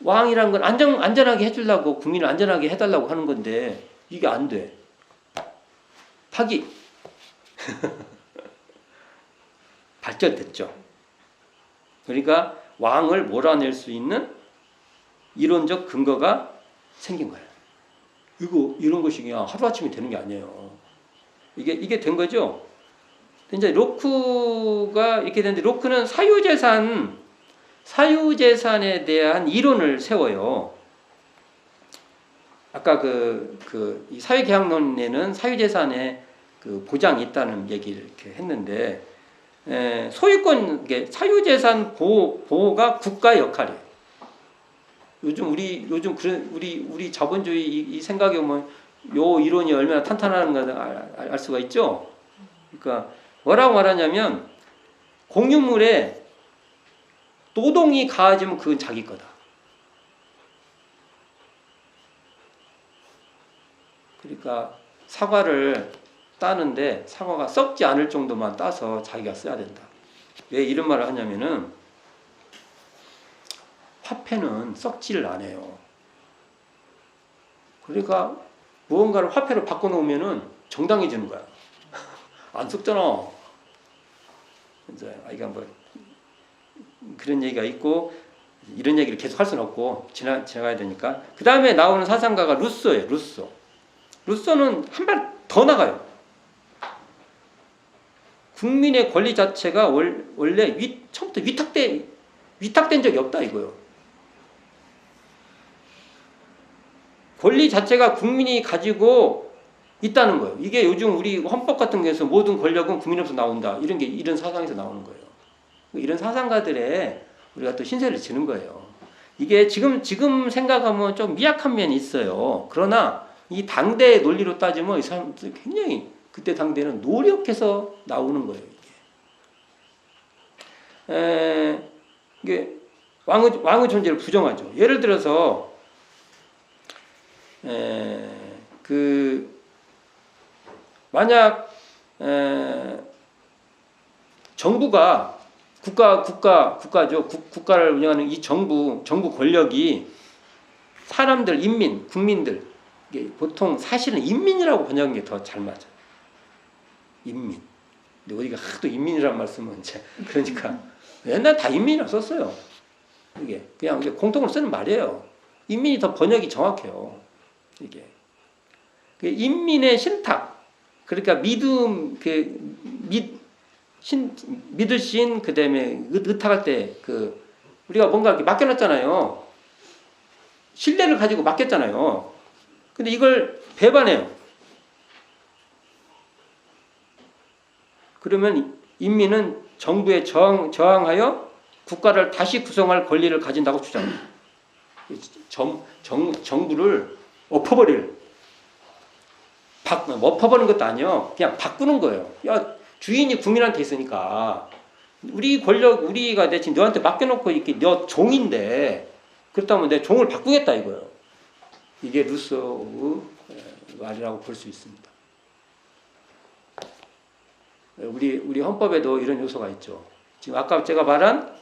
왕이란 건 안전하게 해주려고 국민을 안전하게 해달라고 하는 건데 이게 안 돼. 파기. 발전됐죠. 그러니까 왕을 몰아낼 수 있는 이론적 근거가 생긴 거예요. 이런 것이 그냥 하루아침에 되는 게 아니에요. 이게 된 거죠. 이제 로크가 이렇게 되는데 로크는 사유재산에 대한 이론을 세워요. 아까 이 사회계약론에는 사유재산에 그 보장이 있다는 얘기를 이렇게 했는데, 소유권, 사유재산 보호가 국가의 역할이에요. 우리 자본주의 이 생각에 보면 요 이론이 얼마나 탄탄한가 알 수가 있죠. 그러니까 뭐라고 말하냐면 공유물에 노동이 가해지면 그건 자기 거다. 그러니까 사과를 따는데 사과가 썩지 않을 정도만 따서 자기가 써야 된다. 왜 이런 말을 하냐면은 화폐는 썩지를 않아요. 그러니까 무언가를 화폐로 바꿔놓으면은 정당해지는 거야. 안 썩잖아. 이제 아이가 뭐 그런 얘기가 있고 이런 얘기를 계속 할 수는 없고 지나가야 되니까. 그 다음에 나오는 사상가가 루소예요. 루소는 한 발 더 나가요. 국민의 권리 자체가 원래 처음부터 위탁된 적이 없다 이거요. 권리 자체가 국민이 가지고 있다는 거예요. 이게 요즘 우리 헌법 같은 데서 모든 권력은 국민으로부터 나온다. 이런 사상에서 나오는 거예요. 이런 사상가들의 우리가 또 신세를 지는 거예요. 이게 지금 생각하면 좀 미약한 면이 있어요. 그러나 이 당대의 논리로 따지면 이 사람들 굉장히 그때 당대는 노력해서 나오는 거예요. 이게 왕의 존재를 부정하죠. 예를 들어서 만약 정부가 국가죠. 국가를 운영하는 이 정부 권력이 사람들, 국민들에게 이게 보통 사실은 인민이라고 번역한 게 더 잘 맞아요. 인민. 근데 우리가 하도 인민이라는 말씀은 이제 그러니까 옛날 다 인민이라고 썼어요. 이게 그냥 이게 공통으로 쓰는 말이에요. 인민이 더 번역이 정확해요. 이게 인민의 신탁. 그러니까 믿음 믿을 신 그다음에 의탁할 때 우리가 뭔가 이렇게 맡겨놨잖아요. 신뢰를 가지고 맡겼잖아요. 근데 이걸 배반해요. 그러면 인민은 정부에 저항하여 국가를 다시 구성할 권리를 가진다고 주장해요. 정부를 엎어버리는 것도 아니에요. 그냥 바꾸는 거예요. 야, 주인이 국민한테 있으니까 우리 권력 우리가 내 지금 너한테 맡겨놓고 이렇게 너 종인데 그렇다면 내 종을 바꾸겠다 이거예요. 이게 루소의 말이라고 볼 수 있습니다. 우리 헌법에도 이런 요소가 있죠. 지금 아까 제가 말한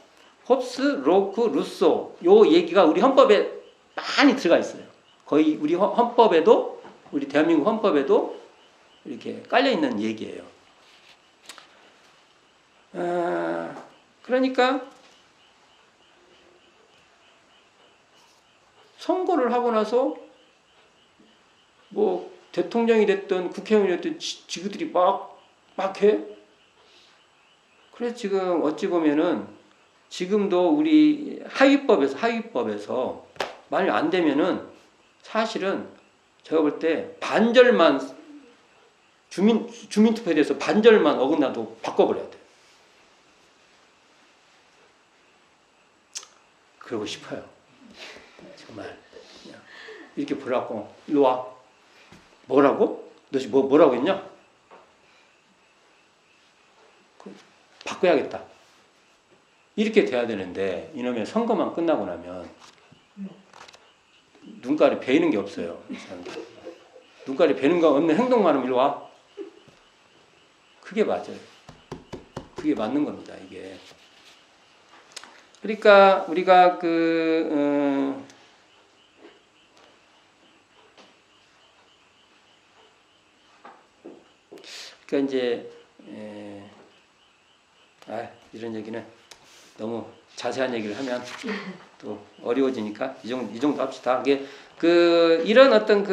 홉스, 로크, 루소 요 얘기가 우리 헌법에 많이 들어가 있어요. 거의 우리 헌법에도 우리 대한민국 헌법에도 이렇게 깔려 있는 얘기예요. 그러니까 선거를 하고 나서 뭐 대통령이 됐든 국회의원이 됐든 지그들이 막 해. 그래서 지금 어찌 보면은 지금도 우리 하위법에서 만약 안 되면은 사실은 제가 볼 때 반절만 주민투표에 대해서 반절만 어긋나도 바꿔버려야 돼요. 그러고 싶어요. 정말 그냥 이렇게 보라고 일로 와. 뭐라고? 너 지금 뭐라고 했냐? 바꿔야겠다. 이렇게 돼야 되는데 이놈의 선거만 끝나고 나면 눈깔이 베이는 게 없어요. 눈깔이 베는 거 없는 행동만 하면 일로 와. 그게 맞아요. 그게 맞는 겁니다. 이게. 그러니까 우리가 그러니까 이제 이런 얘기는 너무 자세한 얘기를 하면 또 어려워지니까 이 정도 합시다. 이게 이런 어떤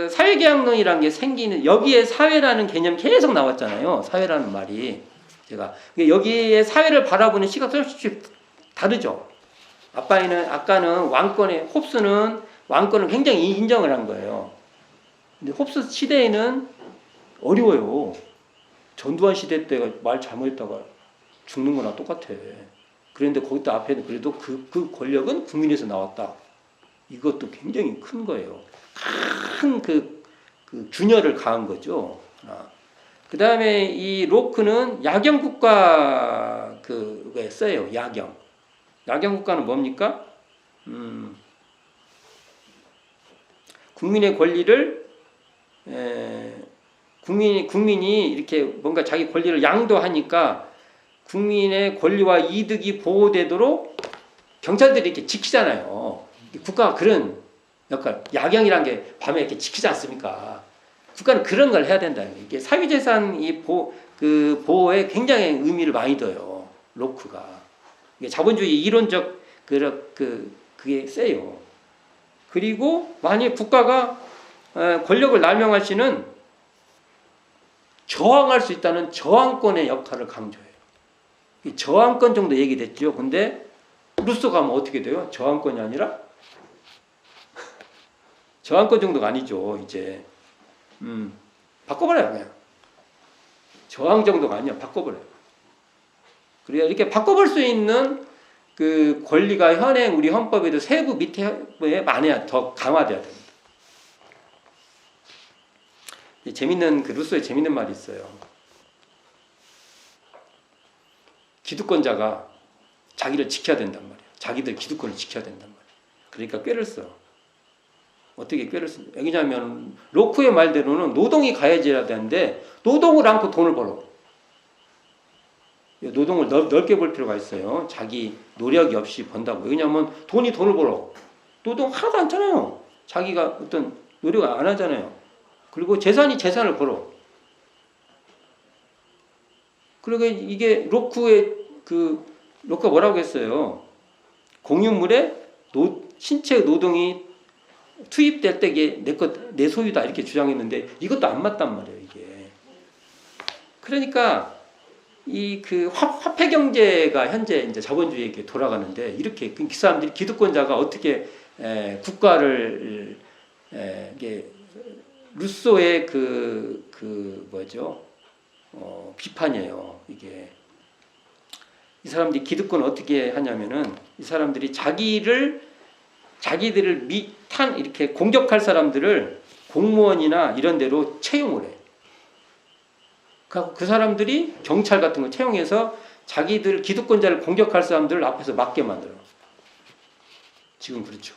사회계약론이라는 게 생기는 여기에 사회라는 개념 계속 나왔잖아요. 사회라는 말이 제가 여기에 사회를 바라보는 시각 솔직히 다르죠. 아까는 홉스는 왕권을 굉장히 인정을 한 거예요. 근데 홉스 시대에는 어려워요. 전두환 시대 때 말 잘못했다가 죽는 거나 똑같아. 그런데 거기다 앞에는 그래도 그 권력은 국민에서 나왔다. 이것도 굉장히 큰 거예요. 큰 균열을 가한 거죠. 그 다음에 이 로크는 야경국가 그거에 써요. 야경국가는 뭡니까? 국민의 권리를 국민이 이렇게 뭔가 자기 권리를 양도하니까 국민의 권리와 이득이 보호되도록 경찰들이 이렇게 지키잖아요. 국가가 그런 역할, 야경이란 게 밤에 이렇게 지키지 않습니까? 국가는 그런 걸 해야 된다. 이게 사유재산 보호에 굉장히 의미를 많이 둬요. 로크가. 이게 자본주의 이론적 그게 세요. 그리고 만약 국가가 권력을 남용할 시는 저항할 수 있다는 저항권의 역할을 강조해요. 저항권 정도 얘기됐죠. 근데 루소 가면 어떻게 돼요? 저항권이 아니라 저항권 정도가 아니죠. 이제 바꿔버려요. 그냥 저항 정도가 아니야. 바꿔버려요. 그래야 이렇게 바꿔볼 수 있는 그 권리가 현행 우리 헌법에도 세부 밑에 많이 더 강화돼야 됩니다. 재밌는 루소의 재밌는 말이 있어요. 기득권자가 자기를 지켜야 된단 말이에요. 자기들 기득권을 지켜야 된단 말이에요. 그러니까 꾀를 써. 어떻게 꾀를 쓰냐. 왜냐하면 로크의 말대로는 노동이 가해져야 되는데 노동을 않고 돈을 벌어. 노동을 넓게 볼 필요가 있어요. 자기 노력이 없이 번다고. 왜냐하면 돈을 벌어. 노동 하나도 안 하잖아요. 자기가 어떤 노력 안 하잖아요. 그리고 재산이 재산을 벌어. 그리고 이게 로크가 뭐라고 했어요? 공유물에 신체 노동이 투입될 때 이게 내 소유다 이렇게 주장했는데 이것도 안 맞단 말이에요, 이게. 그러니까 이 그 화폐 경제가 현재 이제 자본주의에 돌아가는데 이렇게 그 사람들이 기득권자가 어떻게 국가를 이게 루소의 뭐죠? 비판이에요. 이게 이 사람들이 기득권을 어떻게 하냐면은 이 사람들이 자기들을 이렇게 공격할 사람들을 공무원이나 이런 데로 채용을 해. 그 사람들이 경찰 같은 거 채용해서 자기들 기득권자를 공격할 사람들을 앞에서 막게 만들어. 지금 그렇죠.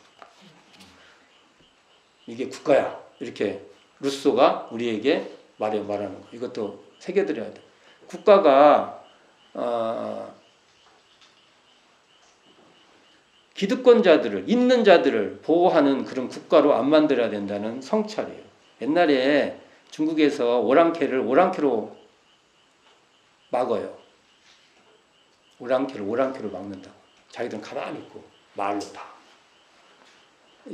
이게 국가야. 이렇게 루소가 우리에게 말하는 거. 이것도 새겨드려야 돼. 국가가 기득권자들을, 있는 자들을 보호하는 그런 국가로 안 만들어야 된다는 성찰이에요. 옛날에 중국에서 오랑캐로 막어요. 오랑캐로 막는다고. 자기들은 가만히 있고 말로 다.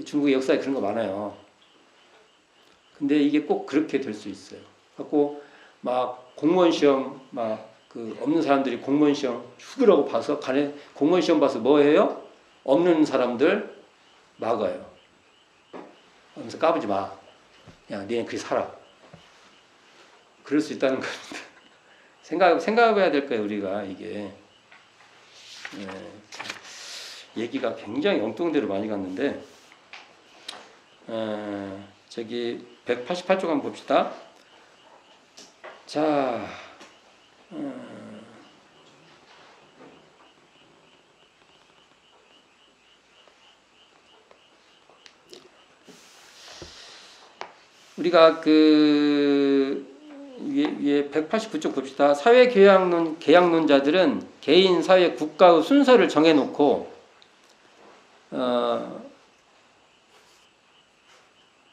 중국의 역사에 그런 거 많아요. 근데 이게 꼭 그렇게 될 수 있어요. 갖고 막 공무원 시험 없는 사람들이 공무원 시험 죽으라고 봐서 공무원 시험 봐서 뭐 해요? 없는 사람들 막아요. 하면서 까부지 마. 야, 니네 그리 살아. 그럴 수 있다는 겁니다. 생각해야 될 거예요, 우리가 이게. 얘기가 굉장히 엉뚱한 데로 많이 갔는데, 저기 188쪽 한번 봅시다. 자, 우리가 위에 189쪽 봅시다. 계약론자들은 개인, 사회, 국가의 순서를 정해놓고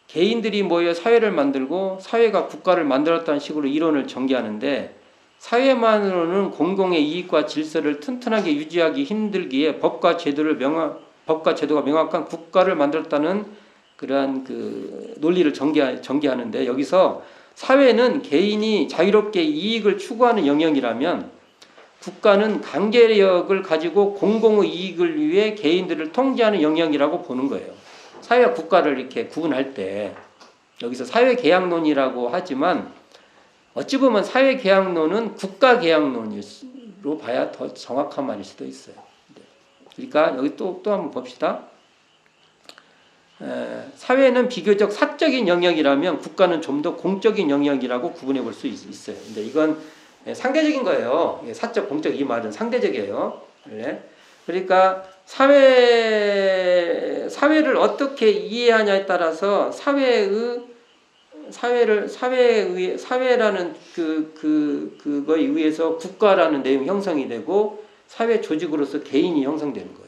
개인들이 모여 사회를 만들고 사회가 국가를 만들었다는 식으로 이론을 전개하는데 사회만으로는 공공의 이익과 질서를 튼튼하게 유지하기 힘들기에 법과 제도가 명확한 국가를 만들었다는 그러한 논리를 전개하는데 여기서 사회는 개인이 자유롭게 이익을 추구하는 영역이라면 국가는 강제력을 가지고 공공의 이익을 위해 개인들을 통제하는 영역이라고 보는 거예요. 사회와 국가를 이렇게 구분할 때 여기서 사회계약론이라고 하지만 어찌 보면 사회계약론은 국가계약론으로 봐야 더 정확한 말일 수도 있어요. 그러니까 여기 또 한번 봅시다. 사회는 비교적 사적인 영역이라면 국가는 좀 더 공적인 영역이라고 구분해 볼 수 있어요. 근데 이건 상대적인 거예요. 사적, 공적 이 말은 상대적이에요. 그러니까 사회를 어떻게 이해하냐에 따라서 사회라는 그거에 의해서 국가라는 내용이 형성이 되고 사회 조직으로서 개인이 형성되는 거예요.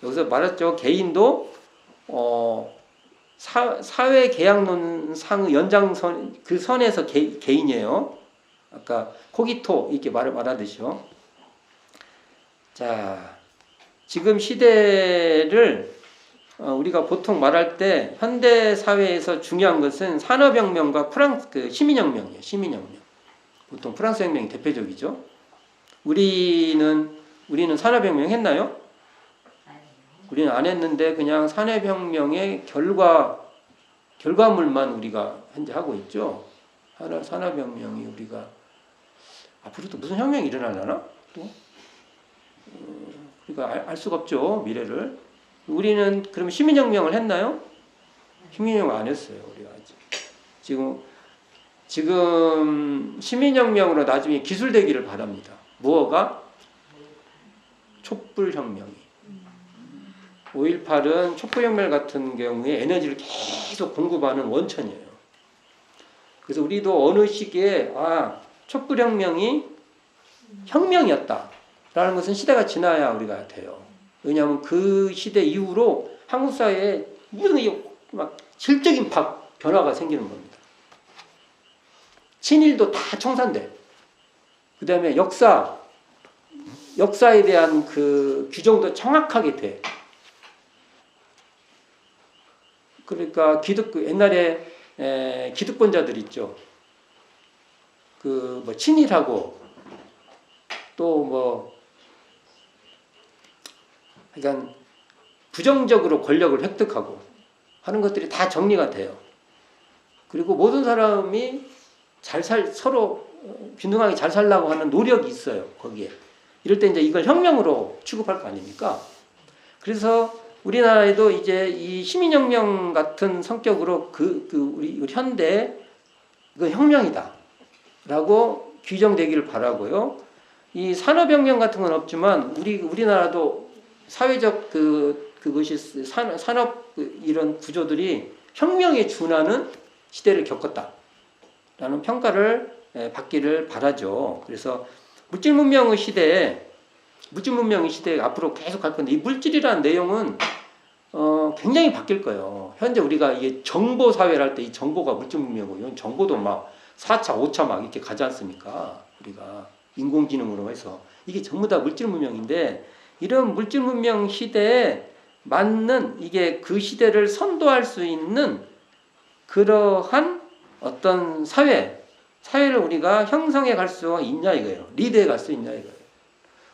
여기서 말했죠. 개인도 사회 계약론상 연장선 그 선에서 개인이에요. 아까 코기토 이렇게 말하듯이요. 자, 지금 시대를 우리가 보통 말할 때 현대 사회에서 중요한 것은 산업혁명과 시민혁명이에요. 시민혁명. 보통 프랑스 혁명이 대표적이죠. 우리는 산업혁명 했나요? 우리는 안 했는데 그냥 산업혁명의 결과물만 우리가 현재 하고 있죠. 산업혁명이 우리가 앞으로 또 무슨 혁명이 일어나려나? 또 우리가 알 수가 없죠. 미래를. 우리는 그럼 시민혁명을 했나요? 시민혁명 안 했어요. 우리가 아직. 지금 시민혁명으로 나중에 기술되기를 바랍니다. 무엇가? 촛불혁명이. 5.18은 촛불혁명 같은 경우에 에너지를 계속 공급하는 원천이에요. 그래서 우리도 어느 시기에 촛불혁명이 혁명이었다라는 것은 시대가 지나야 우리가 돼요. 왜냐하면 그 시대 이후로 한국 사회에 무슨 막 질적인 변화가 생기는 겁니다. 친일도 다 청산돼. 그 다음에 역사에 대한 그 규정도 정확하게 돼. 그러니까 옛날에 기득권자들 있죠. 그 뭐 친일하고 또 뭐 그러니까 부정적으로 권력을 획득하고 하는 것들이 다 정리가 돼요. 그리고 모든 사람이 서로 균등하게 잘 살려고 하는 노력이 있어요. 거기에. 이럴 때 이제 이걸 혁명으로 취급할 거 아닙니까? 그래서 우리나라에도 이제 이 시민혁명 같은 성격으로 우리 현대 그 혁명이다라고 규정되기를 바라고요. 이 산업혁명 같은 건 없지만 우리나라도 사회적 그것이 산업 이런 구조들이 혁명에 준하는 시대를 겪었다라는 평가를 받기를 바라죠. 그래서 물질 문명의 시대에 앞으로 계속 갈 건데 이 물질이라는 내용은 굉장히 바뀔 거예요. 현재 우리가 이게 정보 사회를 할 때 이 정보가 물질 문명이고 이건 정보도 막 4차, 5차 막 이렇게 가지 않습니까? 우리가 인공지능으로 해서 이게 전부 다 물질 문명인데 이런 물질 문명 시대에 맞는 이게 그 시대를 선도할 수 있는 그러한 어떤 사회를 우리가 형성해 갈 수 있냐 이거예요. 리드해 갈 수 있냐 이거예요.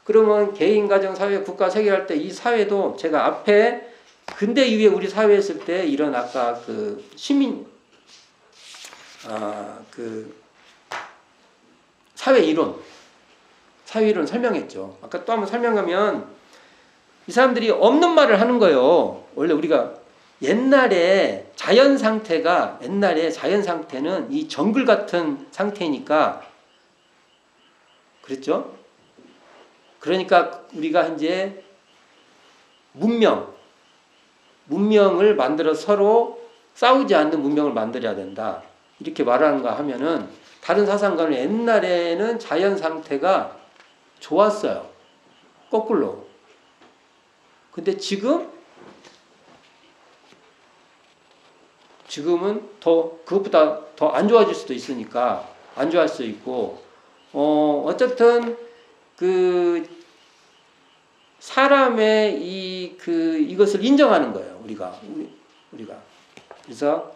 그러면 개인, 가정, 사회, 국가, 세계할 때 이 사회도 제가 앞에 근대 이후에 우리 사회 했을 때 이런 아까 그 사회 이론 설명했죠. 아까 또 한번 설명하면 이 사람들이 없는 말을 하는 거예요. 원래 우리가 옛날에 자연 상태는 이 정글 같은 상태니까 그랬죠? 그러니까 우리가 이제 문명을 만들어 서로 싸우지 않는 문명을 만들어야 된다. 이렇게 말하는가 하면은 다른 사상가는 옛날에는 자연 상태가 좋았어요. 거꾸로. 근데 지금은 그것보다 더 안 좋아질 수도 있으니까 안 좋아할 수 있고 어쨌든 그 사람의 이것을 인정하는 거예요. 우리가 그래서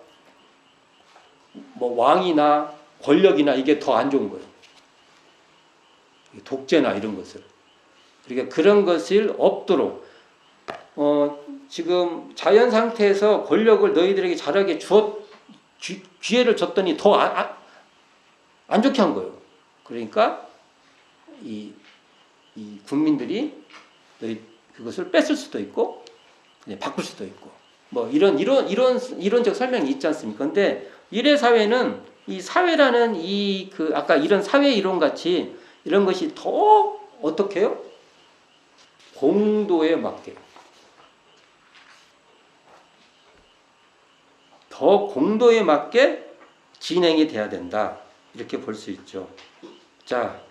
뭐 왕이나 권력이나 이게 더 안 좋은 거예요. 독재나 이런 것을. 그러니까 그런 것을 없도록 지금 자연 상태에서 권력을 너희들에게 잘하게 기회를 줬더니 더 안 좋게 한 거예요. 그러니까 이 국민들이 그것을 뺏을 수도 있고 바꿀 수도 있고 뭐 이론적 설명이 있지 않습니까? 근데 일회 사회는 이 사회라는 아까 이런 사회 이론 같이 이런 것이 더 어떻게 해요? 공도에 맞게 더 공도에 맞게 진행이 돼야 된다. 이렇게 볼 수 있죠. 자,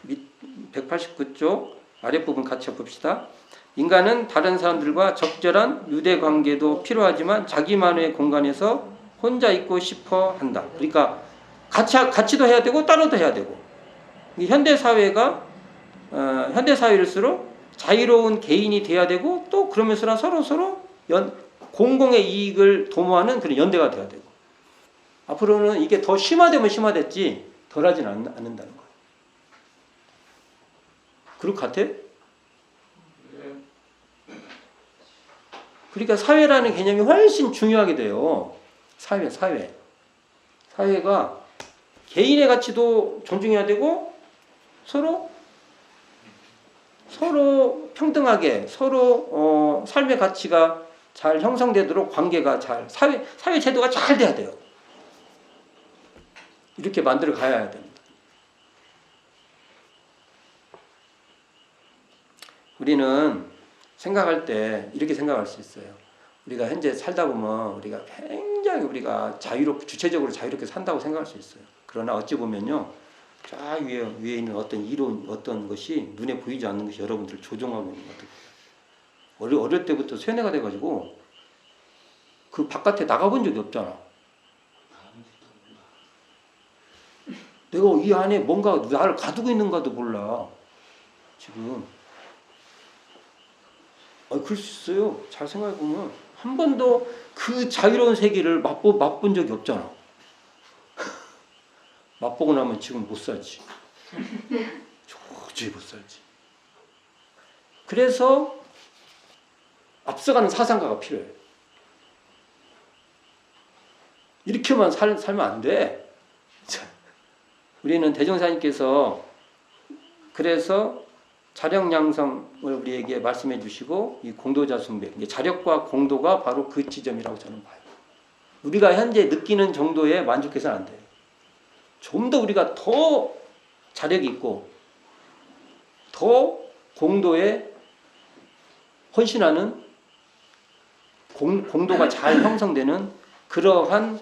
189쪽 아랫부분 같이 봅시다. 인간은 다른 사람들과 적절한 유대 관계도 필요하지만 자기만의 공간에서 혼자 있고 싶어 한다. 그러니까 같이도 해야 되고 따로도 해야 되고. 현대 사회일수록 자유로운 개인이 돼야 되고 또 그러면서 서로 공공의 이익을 도모하는 그런 연대가 돼야 되고. 앞으로는 이게 더 심화되면 심화됐지 덜하진 않는다는 거예요. 그럴 것 같아요? 그러니까 사회라는 개념이 훨씬 중요하게 돼요. 사회가 개인의 가치도 존중해야 되고 서로 평등하게 서로 삶의 가치가 잘 형성되도록 관계가 사회 제도가 잘 돼야 돼요. 이렇게 만들어 가야 됩니다. 우리는 생각할 때 이렇게 생각할 수 있어요. 우리가 현재 살다 보면 우리가 굉장히 주체적으로 자유롭게 산다고 생각할 수 있어요. 그러나 어찌 보면요, 저 위에 있는 어떤 것이 눈에 보이지 않는 것이 여러분들을 조종하고 있는 것 같아요. 어릴 때부터 세뇌가 돼가지고 그 바깥에 나가본 적이 없잖아. 내가 이 안에 뭔가 나를 가두고 있는가도 몰라. 지금. 그럴 수 있어요. 잘 생각해보면. 한 번도 그 자유로운 세계를 맛본 적이 없잖아. 맛보고 나면 지금 못 살지. 도저히 못 살지. 그래서 앞서가는 사상가가 필요해. 이렇게만 살면 안 돼. 우리는 대종사님께서 그래서 자력양성을 우리에게 말씀해 주시고 이 공도자 숭배, 자력과 공도가 바로 그 지점이라고 저는 봐요. 우리가 현재 느끼는 정도에 만족해서는 안 돼요. 좀 더 우리가 더 자력이 있고 더 공도에 헌신하는 공도가 잘 형성되는 그러한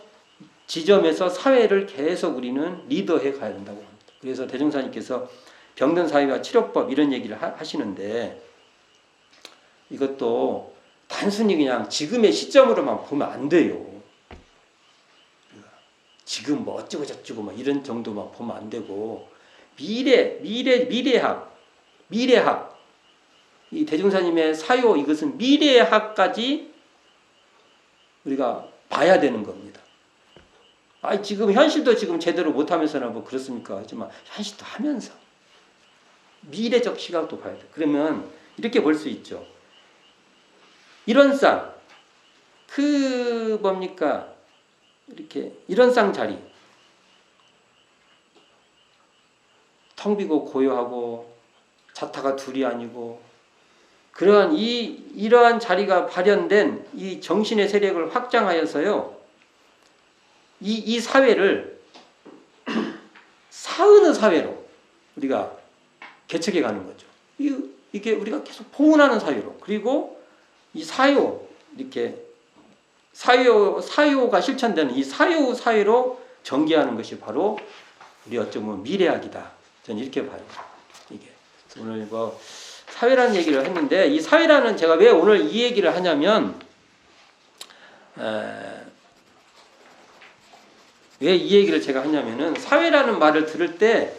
지점에서 사회를 계속 우리는 리더해 가야 된다고 합니다. 그래서 대종사님께서 병든 사회와 치료법 이런 얘기를 하시는데 이것도 단순히 그냥 지금의 시점으로만 보면 안 돼요. 지금 뭐 어쩌고 저쩌고 뭐 이런 정도만 보면 안 되고 미래학 이 대종사님의 사요 이것은 미래학까지 우리가 봐야 되는 겁니다. 지금 현실도 지금 제대로 못하면서나 뭐 그렇습니까? 하지만 현실도 하면서 미래적 시각도 봐야 돼. 그러면 이렇게 볼 수 있죠. 이런 쌍, 뭡니까? 이렇게 이런 쌍 자리, 텅 비고 고요하고 자타가 둘이 아니고 그러한 이러한 자리가 발현된 이 정신의 세력을 확장하여서요. 이 사회를 사은의 사회로 우리가 개척해 가는 거죠. 이게 우리가 계속 포문하는 사회로. 그리고 이 사요, 이렇게 사요가 실천되는 이 사요 사회로 전개하는 것이 바로 우리 어쩌면 미래학이다. 저는 이렇게 봐요. 이게. 오늘 뭐 사회라는 얘기를 했는데 이 사회라는 제가 왜 오늘 이 얘기를 하냐면 왜 이 얘기를 제가 하냐면은 사회라는 말을 들을 때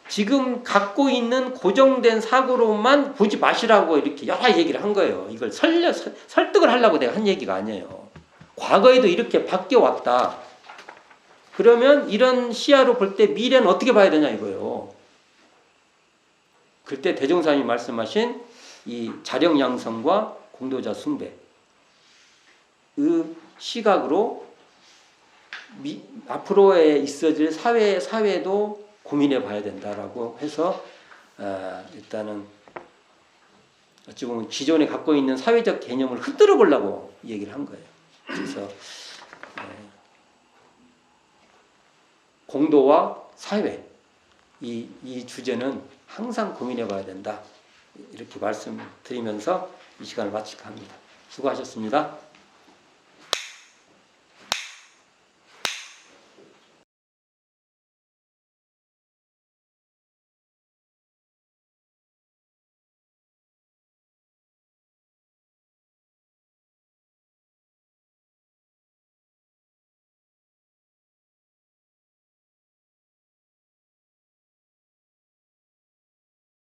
지금 갖고 있는 고정된 사고로만 보지 마시라고 이렇게 여러 얘기를 한 거예요. 이걸 설득을 하려고 내가 한 얘기가 아니에요. 과거에도 이렇게 바뀌어 왔다. 그러면 이런 시야로 볼 때 미래는 어떻게 봐야 되냐 이거예요. 그때 대종사님이 말씀하신 이 자력양성과 공도자 숭배의 시각으로 앞으로에 있어질 사회도 고민해 봐야 된다라고 해서 일단은 어찌 보면 기존에 갖고 있는 사회적 개념을 흔들어 보려고 얘기를 한 거예요. 그래서 공도와 사회 이 주제는 항상 고민해 봐야 된다. 이렇게 말씀드리면서 이 시간을 마칠까 합니다. 수고하셨습니다.